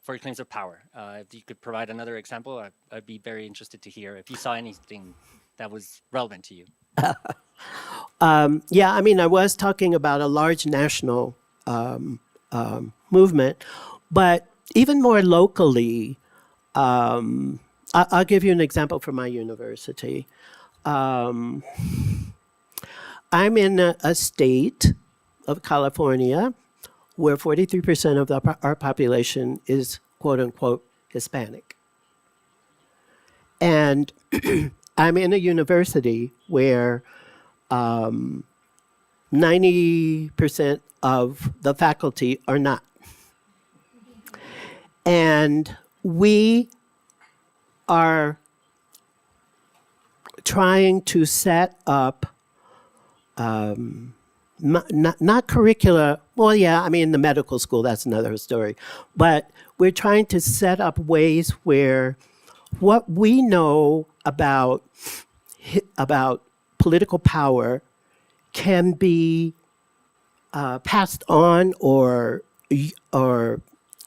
for claims of power. If you could provide another example, I'd be very interested to hear if you saw anything that was relevant to you.
Yeah, I mean, I was talking about a large national movement, but even more locally, I'll give you an example from my university. I'm in a state of California where 43% of our population is quote unquote Hispanic. And I'm in a university where 90% of the faculty are not. And we are trying to set up not curricula, well, yeah, I mean, the medical school, that's another story. But we're trying to set up ways where what we know about political power can be passed on or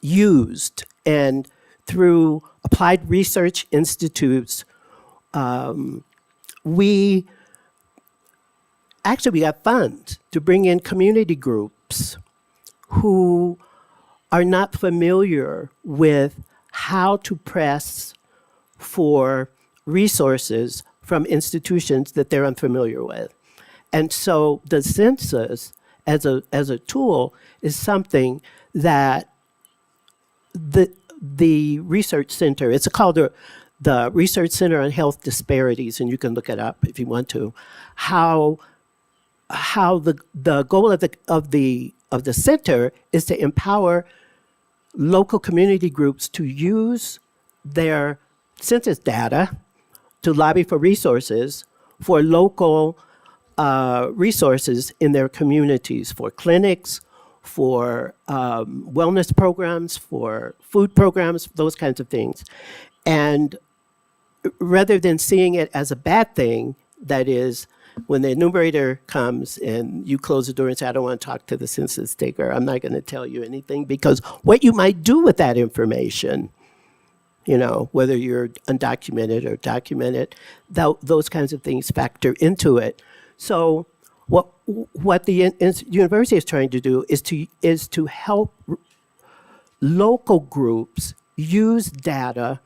used. And through applied research institutes, we got funds to bring in community groups who are not familiar with how to press for resources from institutions that they're unfamiliar with. And so the census as a tool is something that the research center, it's called the Research Center on Health Disparities, and you can look it up if you want to, how the goal of the center is to empower local community groups to use their census data to lobby for resources for local resources in their communities, for clinics, for wellness programs, for food programs, those kinds of things. And rather than seeing it as a bad thing, that is, when the enumerator comes and you close the door and say, I don't want to talk to the census taker, I'm not going to tell you anything, because what you might do with that information, you know, whether you're undocumented or documented, those kinds of things factor into it. So what the university is trying to do is to help local groups use data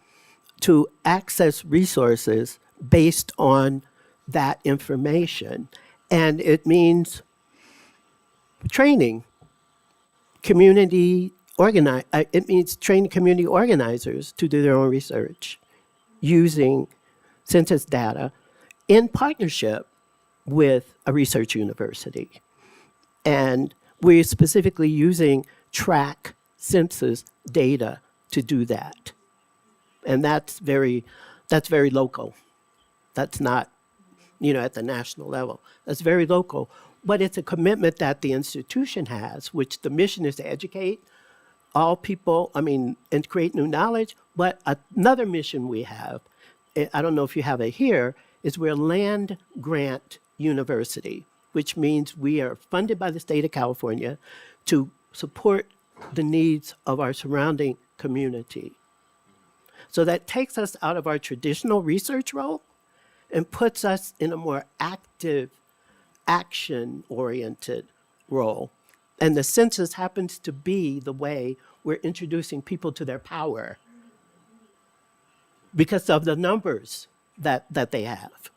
to access resources based on that information. And it means training community it means training community organizers to do their own research using census data in partnership with a research university. And we're specifically using track census data to do that. And that's very local. That's not, at the national level. That's very local. But it's a commitment that the institution has, which the mission is to educate all people, and create new knowledge. But another mission we have, I don't know if you have it here, is we're a land grant university, which means we are funded by the state of California to support the needs of our surrounding community. So that takes us out of our traditional research role and puts us in a more active, action-oriented role. And the census happens to be the way we're introducing people to their power because of the numbers that they have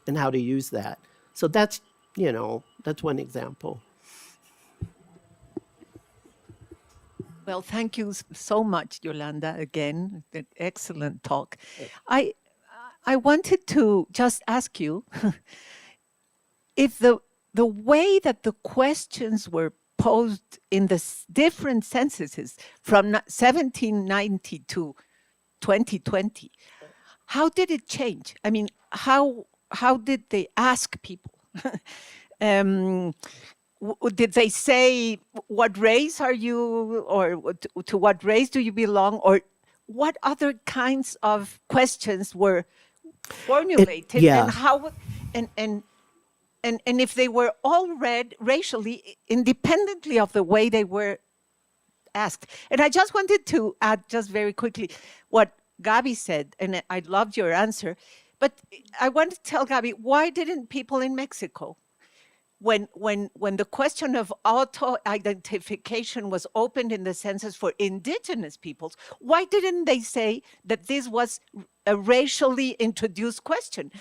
and how to use that. So that's one example.
Well, thank you so much, Yolanda, again, an excellent talk. I wanted to just ask you if the way that the questions were posed in the different censuses from 1790 to 2020, how did it change? I mean, how did they ask people? Did they say, what race are you, or to what race do you belong, or what other kinds of questions were formulated, and how, and if they were all read racially, independently of the way they were asked? And I just wanted to add just very quickly what Gabi said, and I loved your answer, but I wanted to tell Gabi, why didn't people in Mexico, when the question of auto-identification was opened in the census for indigenous peoples, why didn't they say that this was a racially introduced question?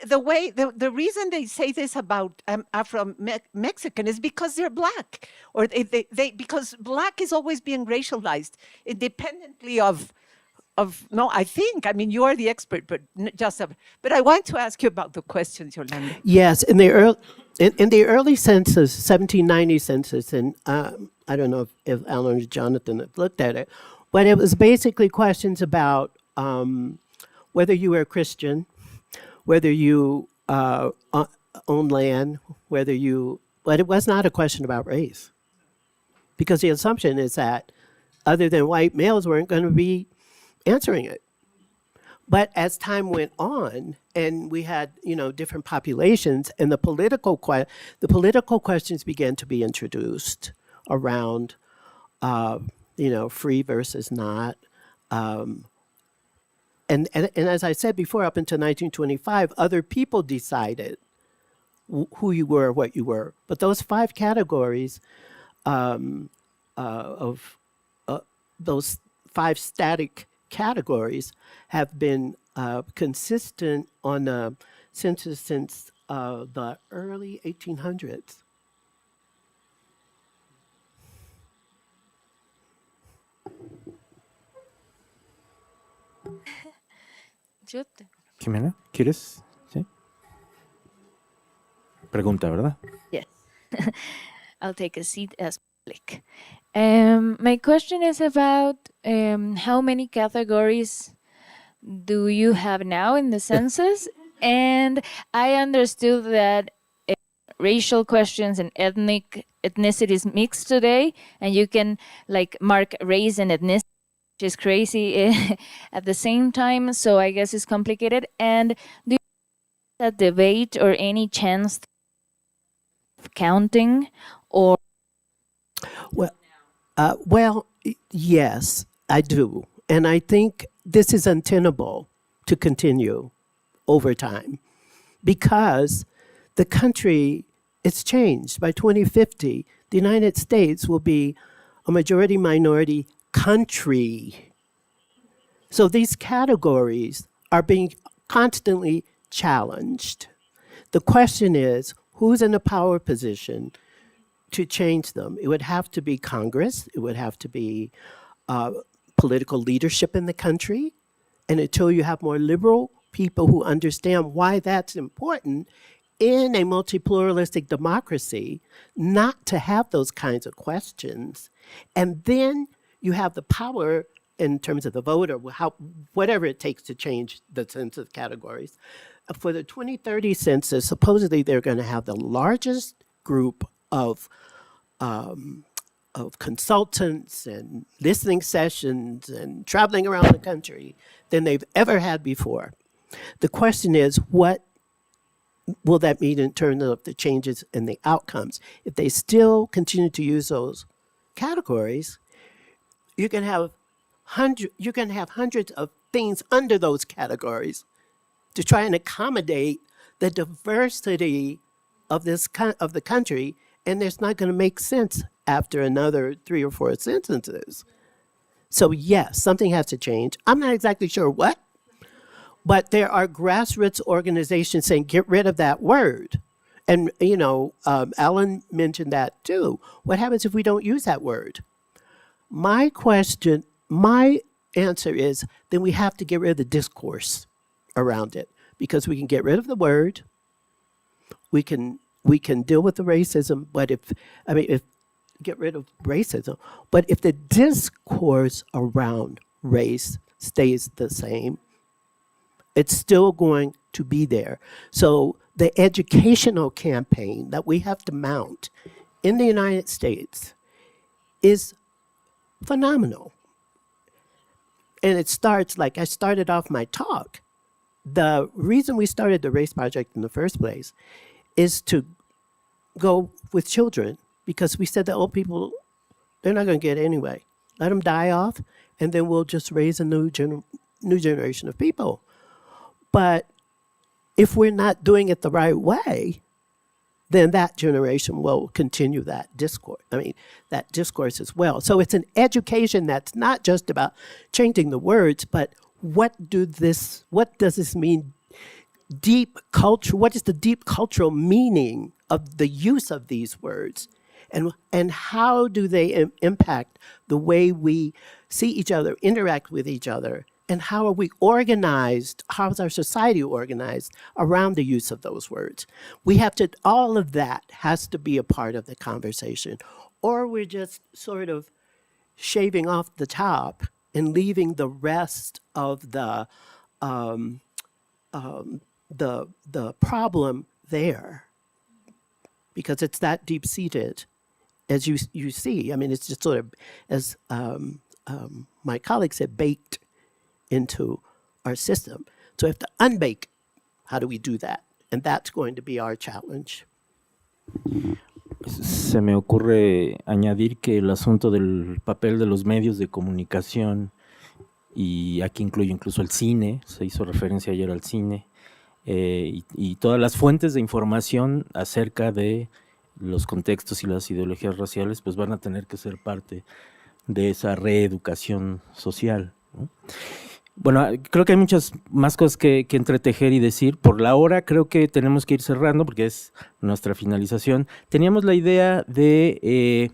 The reason they say this about Afro-Mexican is because they're Black, or because Black is always being racialized, independently of no, I mean, you are the expert, but I want to ask you about the questions, Yolanda.
Yes, in the early census, 1790 census, and I don't know if Alan or Jonathan have looked at it, but it was basically questions about whether you were a Christian, whether you own land, but it was not a question about race. Because the assumption is that other than white males weren't going to be answering it. But as time went on, and we had, different populations, and the political questions began to be introduced around, free versus not. And as I said before, up until 1925, other people decided who you were, what you were. But those 5 categories those 5 static categories have been consistent on the census since the early 1800s.
Jimena, ¿quieres? ¿Sí? Pregunta, ¿verdad?
Yes. I'll take a seat as public. My question is about how many categories do you have now in the census? And I understood that racial questions and ethnicities mixed today, and you can mark race and ethnicity, which is crazy at the same time. So I guess it's complicated. And do you have a debate or any chance of counting or?
Well, yes, I do. And I think this is untenable to continue over time because the country, it's changed. By 2050, the United States will be a majority minority country. So these categories are being constantly challenged. The question is, who's in a power position to change them? It would have to be Congress. It would have to be political leadership in the country. And until you have more liberal people who understand why that's important in a multi-pluralistic democracy, not to have those kinds of questions. And then you have the power in terms of the vote or whatever it takes to change the census categories. For the 2030 census, supposedly they're going to have the largest group of consultants and listening sessions and traveling around the country than they've ever had before. The question is, what will that mean in terms of the changes in the outcomes? If they still continue to use those categories, you can have hundreds of things under those categories to try and accommodate the diversity of the country, and it's not going to make sense after another 3 or 4 censuses. So yes, something has to change. I'm not exactly sure what, but there are grassroots organizations saying get rid of that word. And Alan mentioned that too. What happens if we don't use that word? My answer is then we have to get rid of the discourse around it, because we can get rid of the word, we can deal with the racism, but if get rid of racism, but if the discourse around race stays the same, it's still going to be there. So the educational campaign that we have to mount in the United States is phenomenal. And it starts, like I started off my talk, the reason we started the Race Project in the first place is to go with children, because we said that old people, they're not going to get it anyway. Let them die off, and then we'll just raise a new generation of people. But if we're not doing it the right way, then that generation will continue that discourse as well. So it's an education that's not just about changing the words, but what does this mean? Deep culture. What is the deep cultural meaning of the use of these words, and how do they impact the way we see each other, interact with each other, and how are we organized? How is our society organized around the use of those words? All of that has to be a part of the conversation, or we're just sort of shaving off the top and leaving the rest of the problem there, because it's that deep-seated, as you see. I mean, it's just sort of, as my colleague said, baked into our system. So we have to unbake. How do we do that? And that's going to be our challenge.
Se me ocurre añadir que el asunto del papel de los medios de comunicación, y aquí incluye incluso el cine, se hizo referencia ayer al cine, y todas las fuentes de información acerca de los contextos y las ideologías raciales, pues van a tener que ser parte de esa reeducación social, ¿no? Bueno, creo que hay muchas más cosas que entretejer y decir. Por la hora creo que tenemos que ir cerrando porque es nuestra finalización. Teníamos la idea de,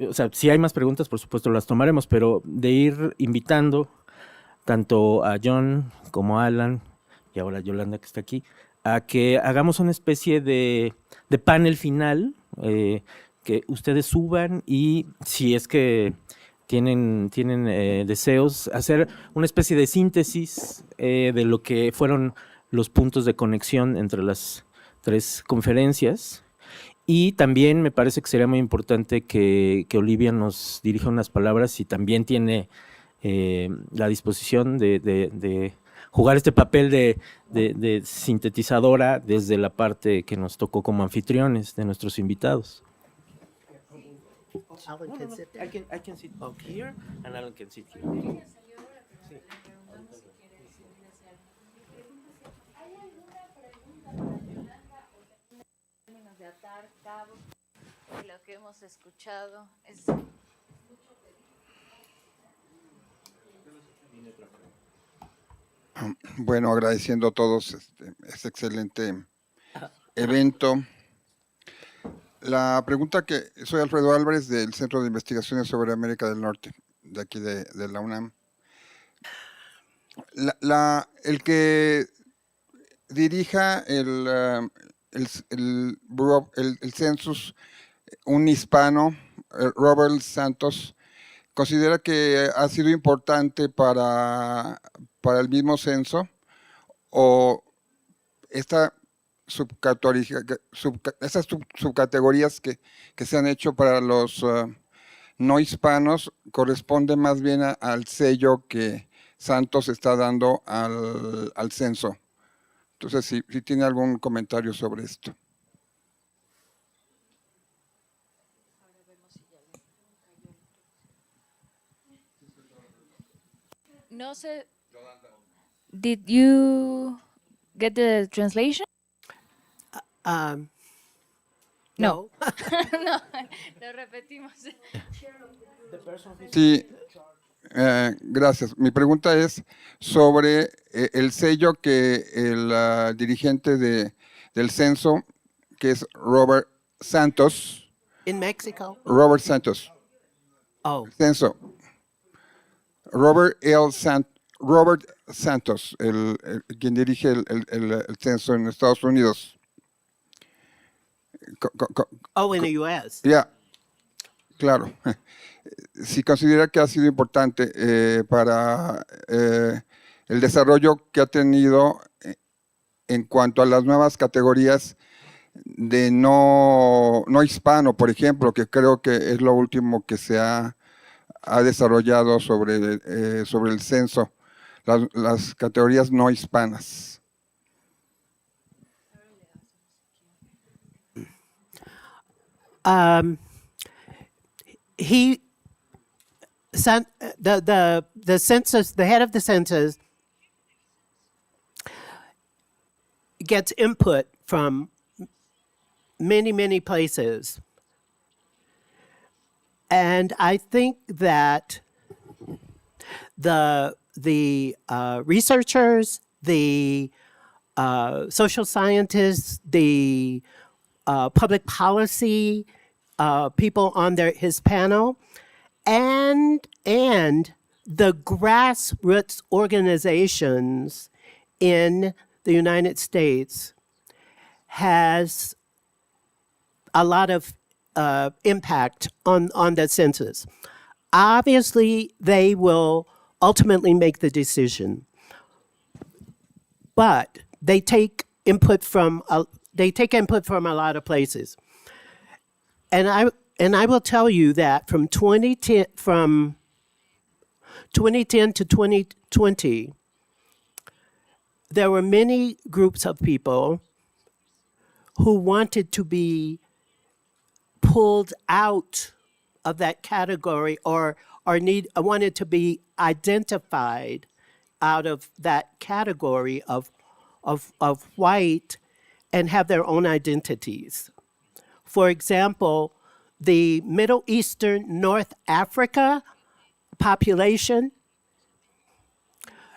o sea, si hay más preguntas, por supuesto las tomaremos, pero de ir invitando tanto a John como a Alan, y ahora Yolanda que está aquí, a que hagamos una especie de panel final, que ustedes suban, y si es que tienen deseos, hacer una especie de síntesis de lo que fueron los puntos de conexión entre las 3 conferencias. Y también me parece que sería muy importante que Olivia nos dirija unas palabras, y también tiene la disposición de jugar este papel de sintetizadora desde la parte que nos tocó como anfitriones de nuestros invitados.
Alan can sit there.
I can sit here, and Alan can sit here.
De atar cabos de lo que hemos escuchado es
bueno, agradeciendo a todos este excelente evento. La pregunta soy Alfredo Álvarez del Centro de Investigaciones sobre América del Norte, de aquí de la UNAM. El que dirija el census, un hispano, Robert Santos, ¿considera que ha sido importante para el mismo censo o estas subcategorías que se han hecho para los no hispanos corresponden más bien al sello que Santos está dando al censo? Entonces, si tiene algún comentario sobre esto.
No sé. Did you get the translation?
No.
No, lo repetimos.
Sí, gracias. Mi pregunta es sobre el sello que el dirigente del censo, que es Robert Santos.
In Mexico?
Robert Santos.
Oh,
Censo. Robert Santos, quien dirige el censo en Estados Unidos.
in the U.S.
Ya, claro. Si considera que ha sido importante para el desarrollo que ha tenido en cuanto a las nuevas categorías de no hispano, por ejemplo, que creo que es lo último que se ha desarrollado sobre el censo, las categorías no hispanas.
The census, the head of the census, gets input from many places. And I think that the researchers, the social scientists, the public policy people on his panel, and the grassroots organizations in the United States has a lot of impact on the census. Obviously, they will ultimately make the decision, but they take input from a lot of places. And I will tell you that from 2010 to 2020, there were many groups of people who wanted to be pulled out of that category or wanted to be identified out of that category of white and have their own identities. For example, the Middle Eastern North Africa population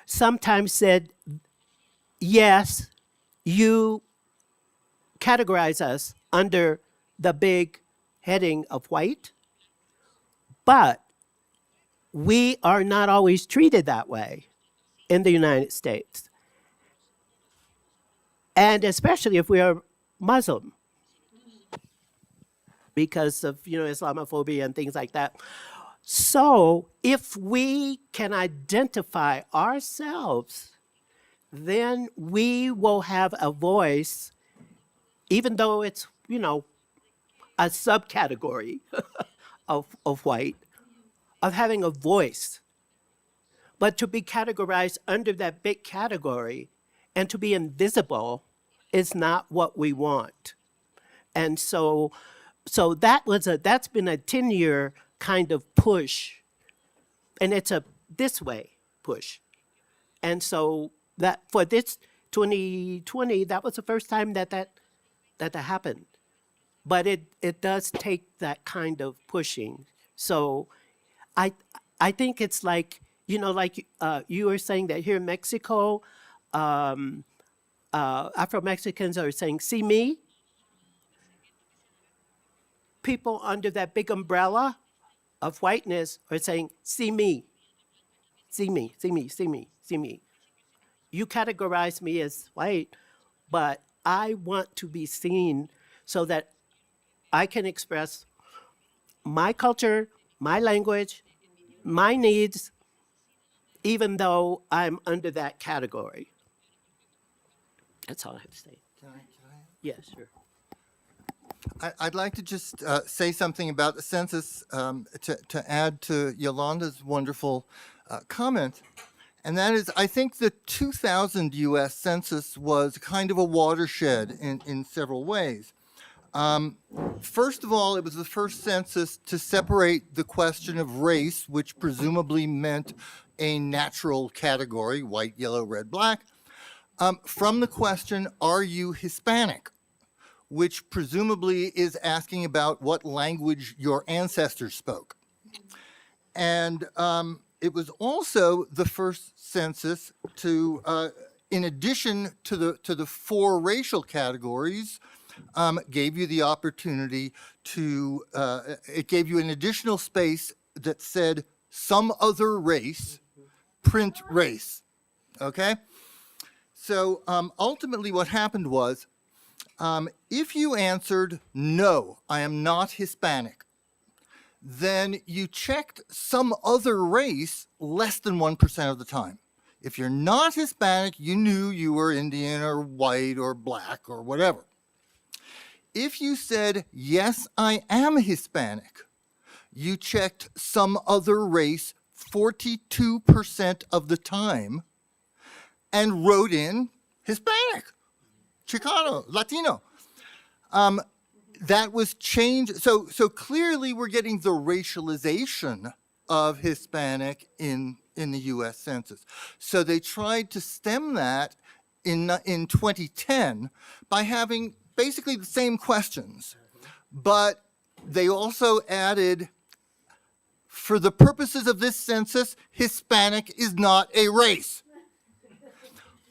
sometimes said, yes, you categorize us under the big heading of white, but we are not always treated that way in the United States. And especially if we are Muslim, because of Islamophobia and things like that. So if we can identify ourselves, then we will have a voice, even though it's a subcategory of white, of having a voice. But to be categorized under that big category and to be invisible is not what we want. And so that's been a 10-year kind of push, and it's a this way push. And so that for this 2020, that was the first time that happened. But it does take that kind of pushing. So I think it's like, you were saying that here in Mexico, Afro-Mexicans are saying, see me? People under that big umbrella of whiteness are saying, see me, see me, see me, see me, see me. You categorize me as white, but I want to be seen so that I can express my culture, my language, my needs, even though I'm under that category. That's all I have to say.
Can I?
Yeah, sure.
I'd like to just say something about the census to add to Yolanda's wonderful comment. And that is, I think the 2000 US Census was kind of a watershed in several ways. First of all, it was the first census to separate the question of race, which presumably meant a natural category, white, yellow, red, black, from the question, are you Hispanic? Which presumably is asking about what language your ancestors spoke. And it was also the first census to, in addition to the four racial categories, gave you the opportunity to, it gave you an additional space that said some other race, print race, okay? So ultimately what happened was, if you answered, no, I am not Hispanic, then you checked some other race less than 1% of the time. If you're not Hispanic, you knew you were Indian or white or black or whatever. If you said, yes, I am Hispanic, you checked some other race 42% of the time and wrote in Hispanic, Chicano, Latino. That was changed. So clearly we're getting the racialization of Hispanic in the US Census. So they tried to stem that in 2010 by having basically the same questions, but they also added, for the purposes of this census, Hispanic is not a race.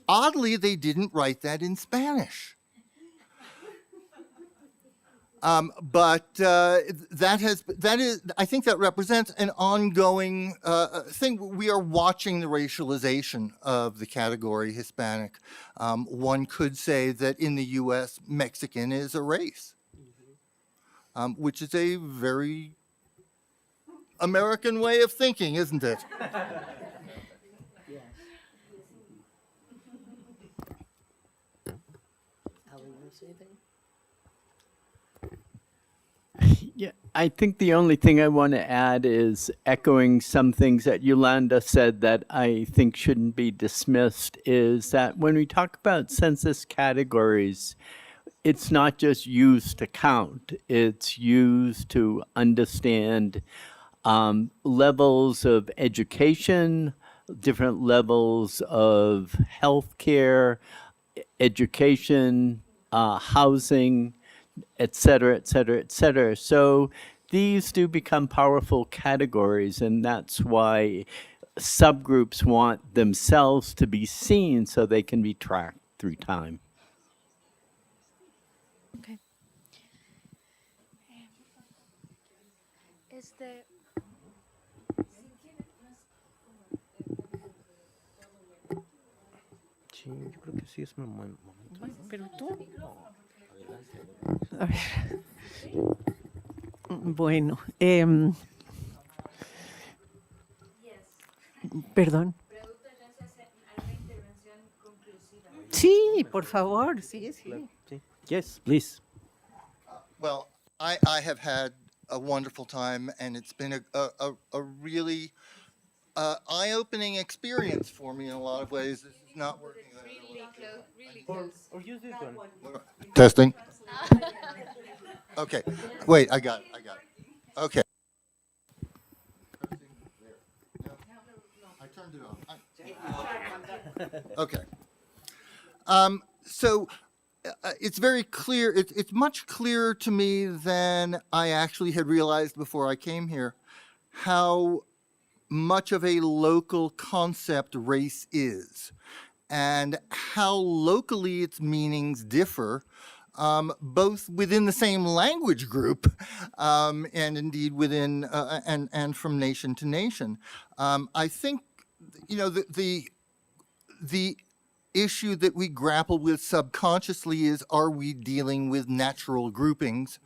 Oddly, they didn't write that in Spanish. But that is, I think that represents an ongoing thing. We are watching the racialization of the category Hispanic. One could say that in the US, Mexican is a race, which is a very American way of thinking, isn't it?
Yeah, I think the only thing I want to add is echoing some things that Yolanda said that I think shouldn't be dismissed, is that when we talk about census categories, it's not just used to count, it's used to understand levels of education, different levels of healthcare, education, housing, et cetera, et cetera, et cetera. So these do become powerful categories, and that's why subgroups want themselves to be seen so they can be tracked through time.
Okay.
Sí, yo creo que sí es un buen momento.
Pero tú. A ver. Bueno, perdón. Sí, por favor, sí, sí.
Yes, please.
Well, I have had a wonderful time, and it's been a really eye-opening experience for me in a lot of ways. This is not working.
Really close.
Or use this one.
Testing. Okay. Wait, I got it. Okay. I turned it on. Okay. So it's very clear. It's much clearer to me than I actually had realized before I came here how much of a local concept race is, and how locally its meanings differ, both within the same language group and indeed within and from nation to nation. I think, you know, the issue that we grapple with subconsciously is, are we dealing with natural groupings?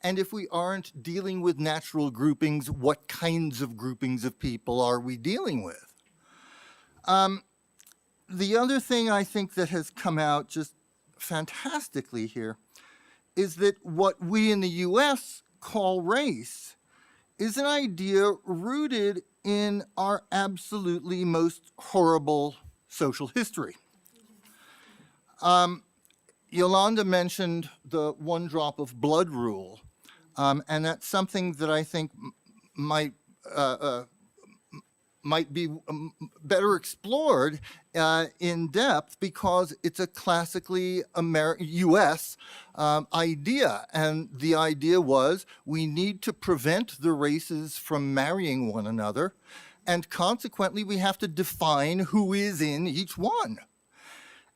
And if we aren't dealing with natural groupings, what kinds of groupings of people are we dealing with? The other thing I think that has come out just fantastically here is that what we in the US call race is an idea rooted in our absolutely most horrible social history. Yolanda mentioned the one drop of blood rule, and that's something that I think might be better explored in depth, because it's a classically US idea. And the idea was, we need to prevent the races from marrying one another, and consequently we have to define who is in each one.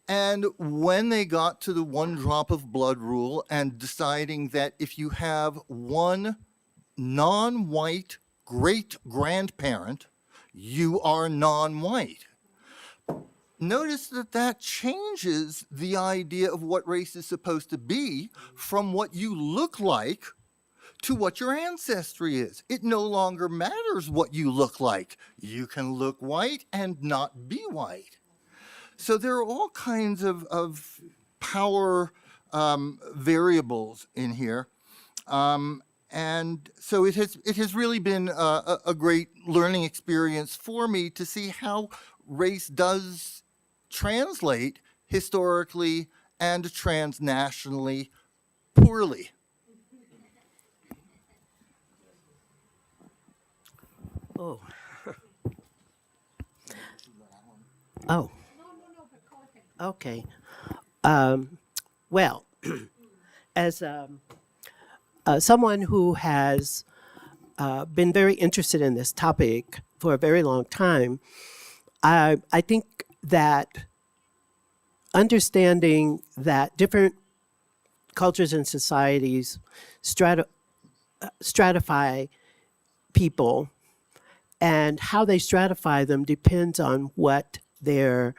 And when they got to the one drop of blood rule and deciding that if you have one non-white great-grandparent, you are non-white. Notice that that changes the idea of what race is supposed to be from what you look like to what your ancestry is. It no longer matters what you look like. You can look white and not be white. So there are all kinds of power variables in here. And so it has really been a great learning experience for me to see how race does translate historically and transnationally poorly.
Oh. Oh. Okay. Well, as someone who has been very interested in this topic for a very long time, I think that understanding that different cultures and societies stratify people, and how they stratify them depends on what their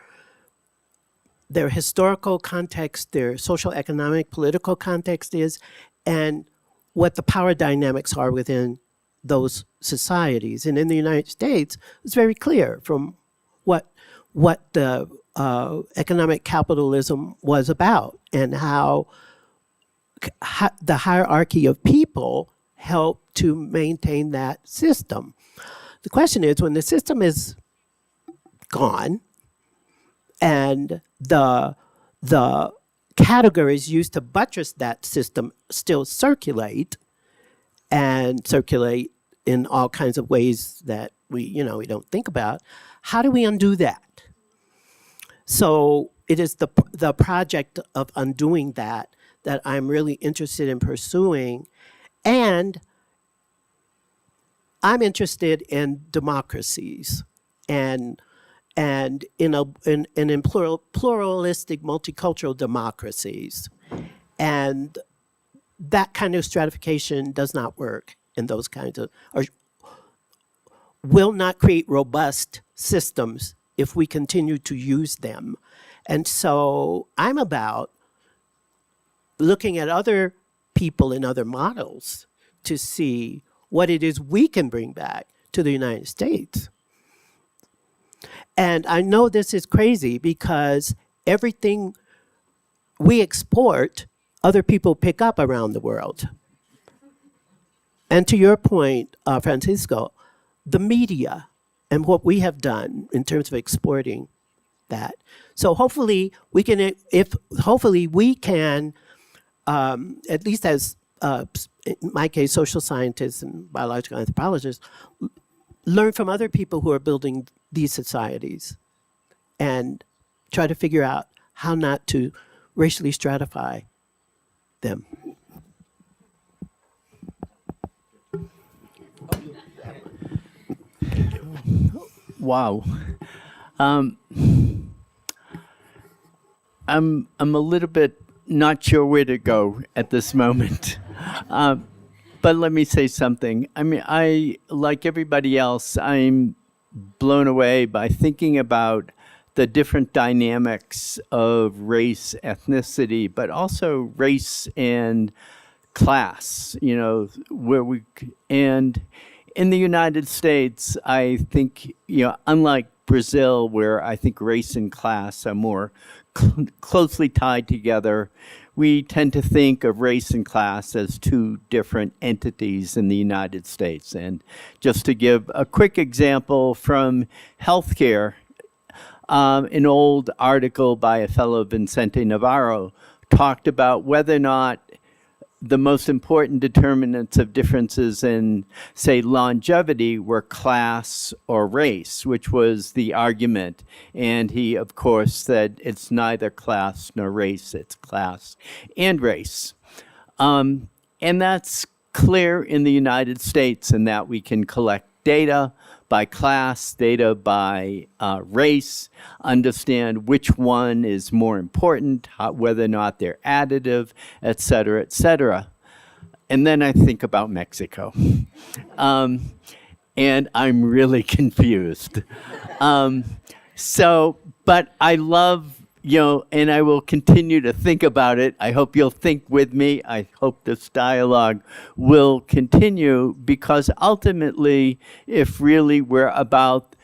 historical context, their social, economic, political context is, and what the power dynamics are within those societies. And in the United States, it's very clear from what the economic capitalism was about, and how the hierarchy of people helped to maintain that system. The question is, when the system is gone and the categories used to buttress that system still circulate, and circulate in all kinds of ways that we don't think about, how do we undo that? So it is the project of undoing that I'm really interested in pursuing. And I'm interested in democracies and in pluralistic, multicultural democracies. And that kind of stratification does not work in those kinds of, or will not create robust systems if we continue to use them. And so I'm about looking at other people and other models to see what it is we can bring back to the United States. And I know this is crazy because everything we export, other people pick up around the world. And to your point, Francisco, the media and what we have done in terms of exporting that. So hopefully we can, at least as, in my case, social scientists and biological anthropologists, learn from other people who are building these societies and try to figure out how not to racially stratify them.
Wow. I'm a little bit not sure where to go at this moment. But let me say something. I mean, like everybody else, I'm blown away by thinking about the different dynamics of race, ethnicity, but also race and class, you know, and in the United States, I think, you know, unlike Brazil, where I think race and class are more closely tied together, we tend to think of race and class as two different entities in the United States. And just to give a quick example from healthcare, an old article by a fellow, Vicente Navarro, talked about whether or not the most important determinants of differences in, say, longevity were class or race, which was the argument. And he, of course, said it's neither class nor race, it's class and race. And that's clear in the United States in that we can collect data by class, data by race, understand which one is more important, whether or not they're additive, et cetera, et cetera. And then I think about Mexico. And I'm really confused. But I love, you know, and I will continue to think about it. I hope you'll think with me. I hope this dialogue will continue, because ultimately, if really we're about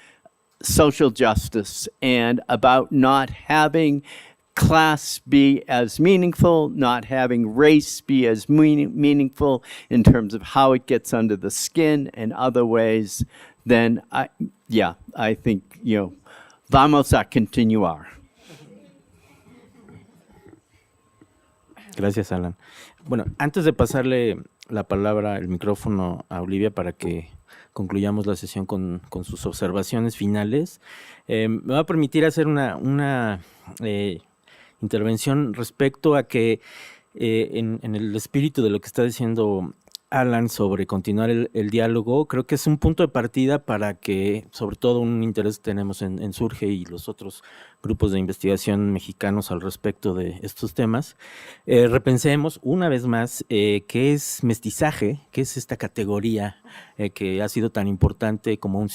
social justice and about not having class be as meaningful, not having race be as meaningful in terms of how it gets under the skin and other ways, then I think, you know, vamos a continuar.
Gracias, Alan. Bueno, antes de pasarle la palabra, el micrófono a Olivia para que concluyamos la sesión con sus observaciones finales, me va a permitir hacer una intervención respecto a que en el espíritu de lo que está diciendo Alan sobre continuar el diálogo, creo que es un punto de partida para que, sobre todo un interés que tenemos en SURGE y los otros grupos de investigación mexicanos al respecto de estos temas, repensemos una vez más qué es mestizaje, qué es esta categoría que ha sido tan importante como un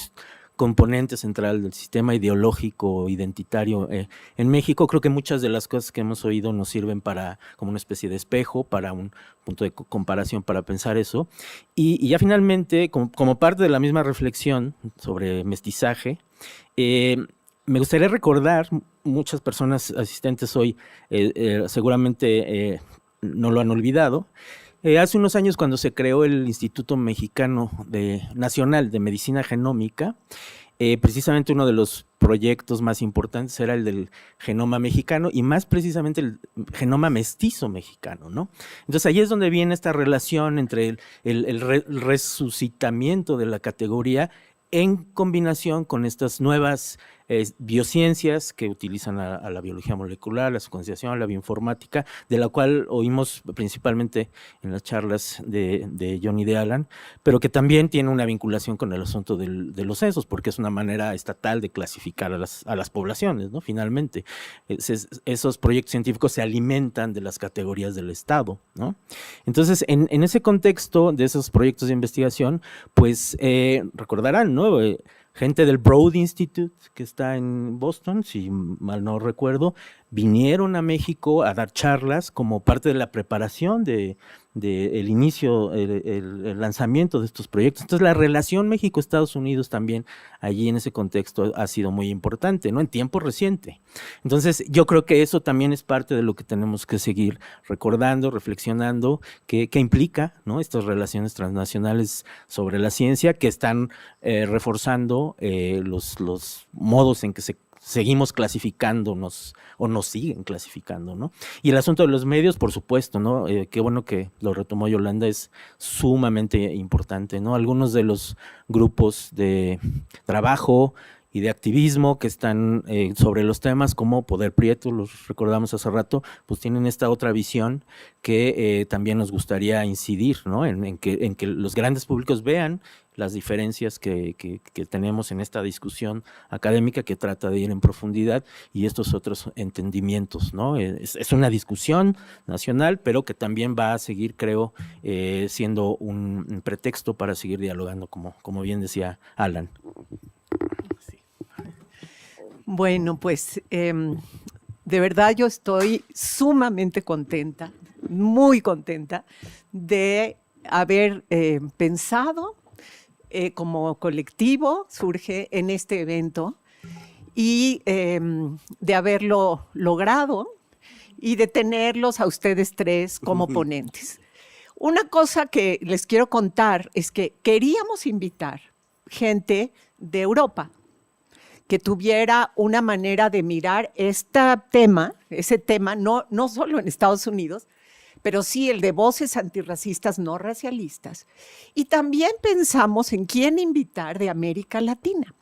componente central del sistema ideológico identitario en México. Creo que muchas de las cosas que hemos oído nos sirven como una especie de espejo, para un punto de comparación para pensar eso. Y ya finalmente, como parte de la misma reflexión sobre mestizaje, me gustaría recordar, muchas personas asistentes hoy seguramente no lo han olvidado. Hace unos años, cuando se creó el Instituto Mexicano Nacional de Medicina Genómica, precisamente uno de los proyectos más importantes era el del genoma mexicano, y más precisamente el genoma mestizo mexicano, ¿no? Entonces ahí es donde viene esta relación entre el resucitamiento de la categoría en combinación con estas nuevas biociencias que utilizan a la biología molecular, la secuenciación, la bioinformática, de la cual oímos principalmente en las charlas de John y de Alan, pero que también tiene una vinculación con el asunto de los censos, porque es una manera estatal de clasificar a las poblaciones, ¿no? Finalmente, esos proyectos científicos se alimentan de las categorías del Estado, ¿no? Entonces, en ese contexto de esos proyectos de investigación, pues recordarán, ¿no? Gente del Broad Institute, que está en Boston, si mal no recuerdo, vinieron a México a dar charlas como parte de la preparación del inicio, el lanzamiento de estos proyectos. Entonces, la relación México-Estados Unidos también allí en ese contexto ha sido muy importante, ¿no? En tiempo reciente. Entonces, yo creo que eso también es parte de lo que tenemos que seguir recordando, reflexionando, que implica, ¿no? Estas relaciones transnacionales sobre la ciencia que están reforzando los modos en que seguimos clasificándonos o nos siguen clasificando, ¿no? Y el asunto de los medios, por supuesto, ¿no? Qué bueno que lo retomó Yolanda, es sumamente importante, ¿no? Algunos de los grupos de trabajo y de activismo que están sobre los temas, como Poder Prieto, los recordamos hace rato, pues tienen esta otra visión que también nos gustaría incidir, ¿no? En que los grandes públicos vean las diferencias que tenemos en esta discusión académica que trata de ir en profundidad y estos otros entendimientos, ¿no? Es una discusión nacional, pero que también va a seguir, creo, siendo un pretexto para seguir dialogando, como bien decía Alan.
Bueno, pues de verdad yo estoy sumamente contenta, muy contenta de haber pensado como colectivo Surge en este evento y de haberlo logrado y de tenerlos a ustedes tres como ponentes. Una cosa que les quiero contar es que queríamos invitar gente de Europa que tuviera una manera de mirar ese tema, no solo en Estados Unidos, pero sí el de voces antirracistas no racialistas. Y también pensamos en quién invitar de América Latina.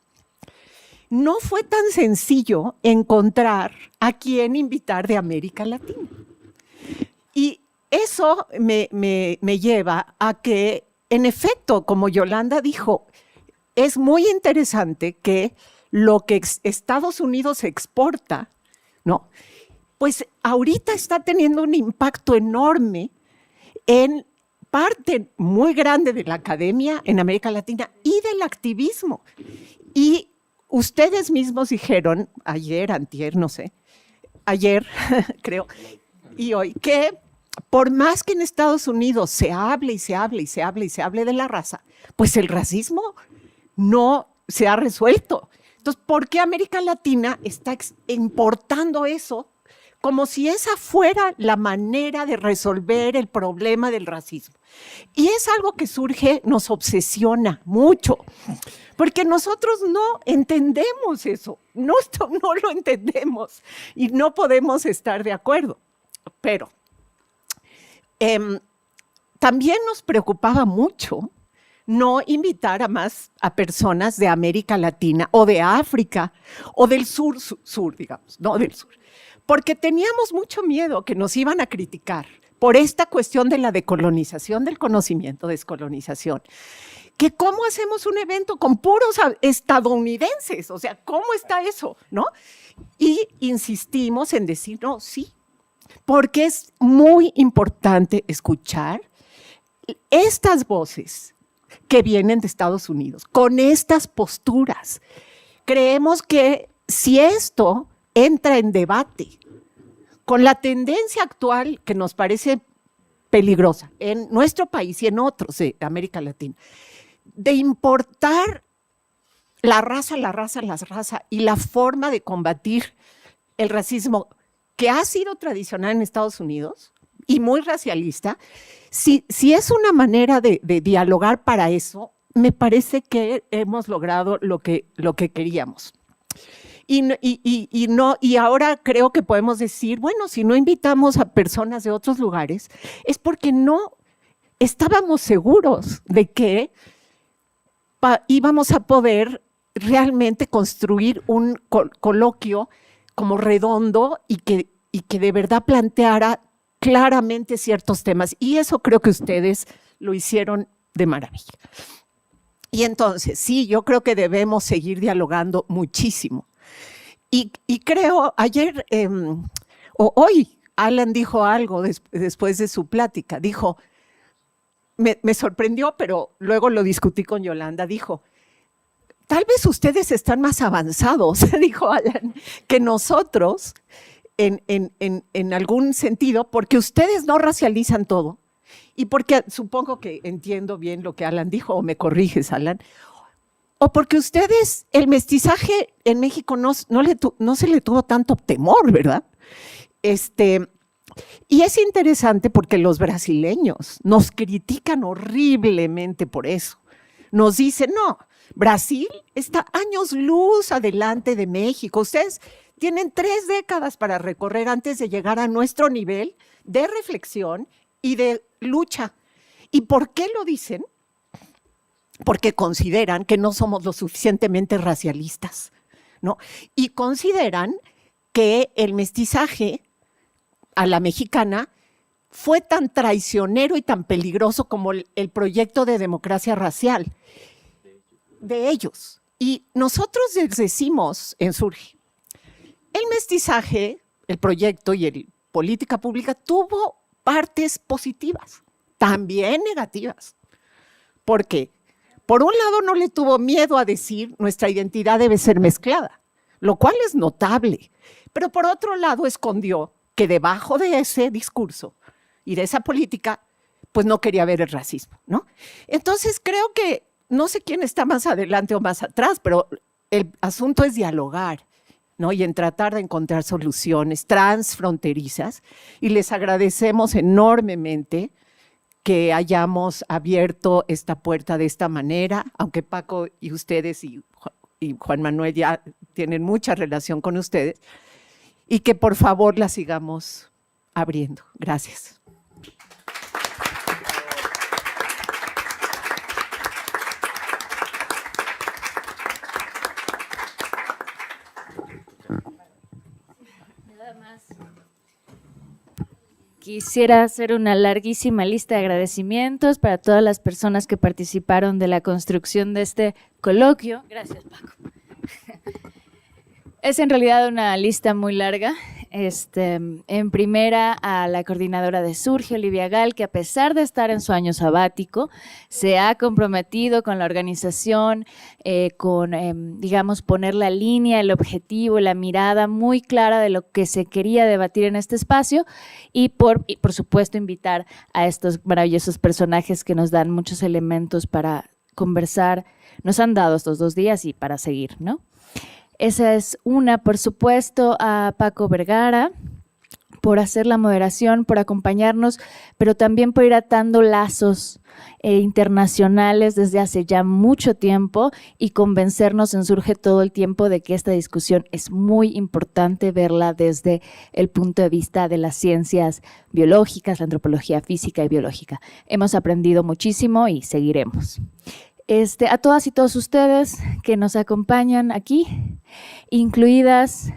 No fue tan sencillo encontrar a quién invitar de América Latina. Y eso me lleva a que, en efecto, como Yolanda dijo, es muy interesante que lo que Estados Unidos exporta, ¿no? Pues ahorita está teniendo un impacto enorme en parte muy grande de la academia en América Latina y del activismo. Y ustedes mismos dijeron ayer, antier, no sé, ayer creo, y hoy, que por más que en Estados Unidos se hable y se hable y se hable y se hable de la raza, pues el racismo no se ha resuelto. Entonces, ¿por qué América Latina está importando eso como si esa fuera la manera de resolver el problema del racismo? Y es algo que surge, nos obsesiona mucho, porque nosotros no entendemos eso, no lo entendemos y no podemos estar de acuerdo. Pero también nos preocupaba mucho no invitar a personas de América Latina o de África o del sur, digamos, no del sur, porque teníamos mucho miedo que nos iban a criticar por esta cuestión de la decolonización del conocimiento, descolonización, que cómo hacemos un evento con puros estadounidenses, o sea, ¿cómo está eso? ¿No? Y insistimos en decir, no, sí, porque es muy importante escuchar estas voces que vienen de Estados Unidos, con estas posturas. Creemos que si esto entra en debate con la tendencia actual que nos parece peligrosa en nuestro país y en otros de América Latina, de importar la raza y la forma de combatir el racismo que ha sido tradicional en Estados Unidos y muy racialista, si es una manera de dialogar para eso, me parece que hemos logrado lo que queríamos. Y ahora creo que podemos decir, bueno, si no invitamos a personas de otros lugares, es porque no estábamos seguros de que íbamos a poder realmente construir un coloquio como redondo y que de verdad planteara claramente ciertos temas. Y eso creo que ustedes lo hicieron de maravilla. Y entonces, sí, yo creo que debemos seguir dialogando muchísimo. Y creo, ayer o hoy, Alan dijo algo después de su plática. Dijo, me sorprendió, pero luego lo discutí con Yolanda. Dijo, tal vez ustedes están más avanzados, dijo Alan, que nosotros en algún sentido, porque ustedes no racializan todo. Y porque supongo que entiendo bien lo que Alan dijo, o me corriges, Alan, o porque ustedes, el mestizaje en México no se le tuvo tanto temor, ¿verdad? Y es interesante porque los brasileños nos critican horriblemente por eso. Nos dicen, no, Brasil está años luz adelante de México. Ustedes tienen 3 décadas para recorrer antes de llegar a nuestro nivel de reflexión y de lucha. ¿Y por qué lo dicen? Porque consideran que no somos lo suficientemente racialistas, ¿no? Y consideran que el mestizaje a la mexicana fue tan traicionero y tan peligroso como el proyecto de democracia racial de ellos. Y nosotros les decimos en Surge, el mestizaje, el proyecto y la política pública tuvo partes positivas, también negativas. ¿Por qué? Por un lado, no le tuvo miedo a decir nuestra identidad debe ser mezclada. lo cual es notable. Pero por otro lado escondió que debajo de ese discurso y de esa política, pues no quería ver el racismo, ¿no? Entonces creo que, no sé quién está más adelante o más atrás, pero el asunto es dialogar, ¿no? Y en tratar de encontrar soluciones transfronterizas. Y les agradecemos enormemente que hayamos abierto esta puerta de esta manera, aunque Paco y ustedes y Juan Manuel ya tienen mucha relación con ustedes, y que por favor la sigamos abriendo. Gracias.
Quisiera hacer una larguísima lista de agradecimientos para todas las personas que participaron de la construcción de este coloquio. Gracias, Paco. Es en realidad una lista muy larga. En primera, a la coordinadora de SURXE, Olivia Gall, que a pesar de estar en su año sabático, se ha comprometido con la organización, digamos, poner la línea, el objetivo, la mirada muy clara de lo que se quería debatir en este espacio y por supuesto, invitar a estos maravillosos personajes que nos dan muchos elementos para conversar, nos han dado estos 2 días y para seguir, ¿no? Esa es una, por supuesto, a Paco Vergara por hacer la moderación, por acompañarnos, pero también por ir atando lazos internacionales desde hace ya mucho tiempo y convencernos en SURXE todo el tiempo de que esta discusión es muy importante verla desde el punto de vista de las ciencias biológicas, la antropología física y biológica. Hemos aprendido muchísimo y seguiremos. A todas y todos ustedes que nos acompañan aquí, incluidas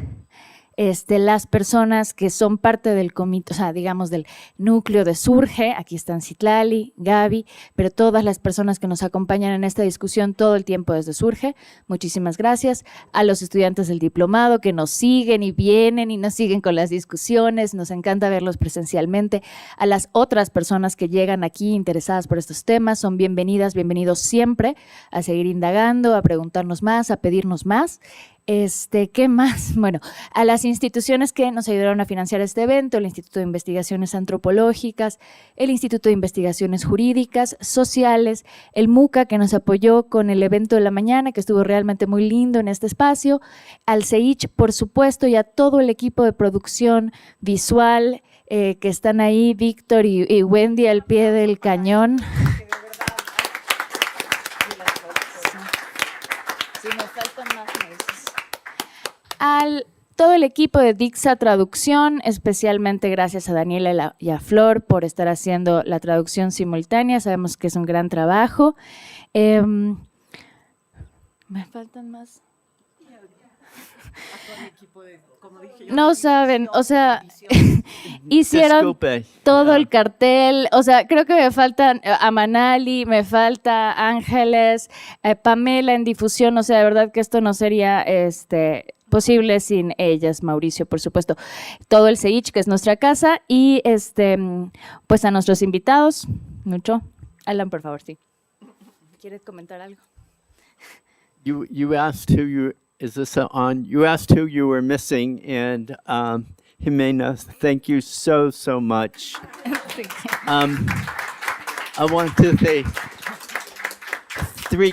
las personas que son parte del comité, o sea, digamos del núcleo de SURXE, aquí están Citlali, Gaby, pero todas las personas que nos acompañan en esta discusión todo el tiempo desde SURXE, muchísimas gracias. A los estudiantes del diplomado que nos siguen y vienen y nos siguen con las discusiones, nos encanta verlos presencialmente. A las otras personas que llegan aquí interesadas por estos temas, son bienvenidas, bienvenidos siempre a seguir indagando, a preguntarnos más, a pedirnos más. ¿Qué más? Bueno, a las instituciones que nos ayudaron a financiar este evento, el Instituto de Investigaciones Antropológicas, el Instituto de Investigaciones Jurídicas, Sociales, el MUCA que nos apoyó con el evento de la mañana, que estuvo realmente muy lindo en este espacio, al CEIICH, por supuesto, y a todo el equipo de producción visual que están ahí, Víctor y Wendy al pie del cañón. Sí, me faltan más. Al todo el equipo de Dixa Traducción, especialmente gracias a Daniela y a Flor por estar haciendo la traducción simultánea, sabemos que es un gran trabajo. Me faltan más. No saben, o sea, hicieron todo el cartel, o sea, creo que me faltan a Manali, me falta Ángeles, Pamela en difusión, o sea, de verdad que esto no sería posible sin ellas, Mauricio, por supuesto, todo el CEIICH, que es nuestra casa, y pues a nuestros invitados, mucho. Alan, por favor, sí. ¿Quieres comentar algo?
You asked who you, is this on? You asked who you were missing, and Jimena, thank you so much. I want to say 3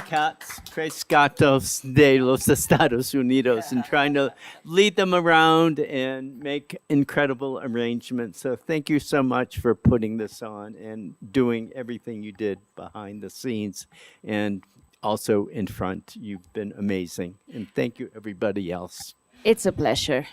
gatos de los Estados Unidos, and trying to lead them around and make incredible arrangements. So thank you so much for putting this on and doing everything you did behind the scenes and also in front. You've been amazing. And thank you, everybody else.
It's a pleasure.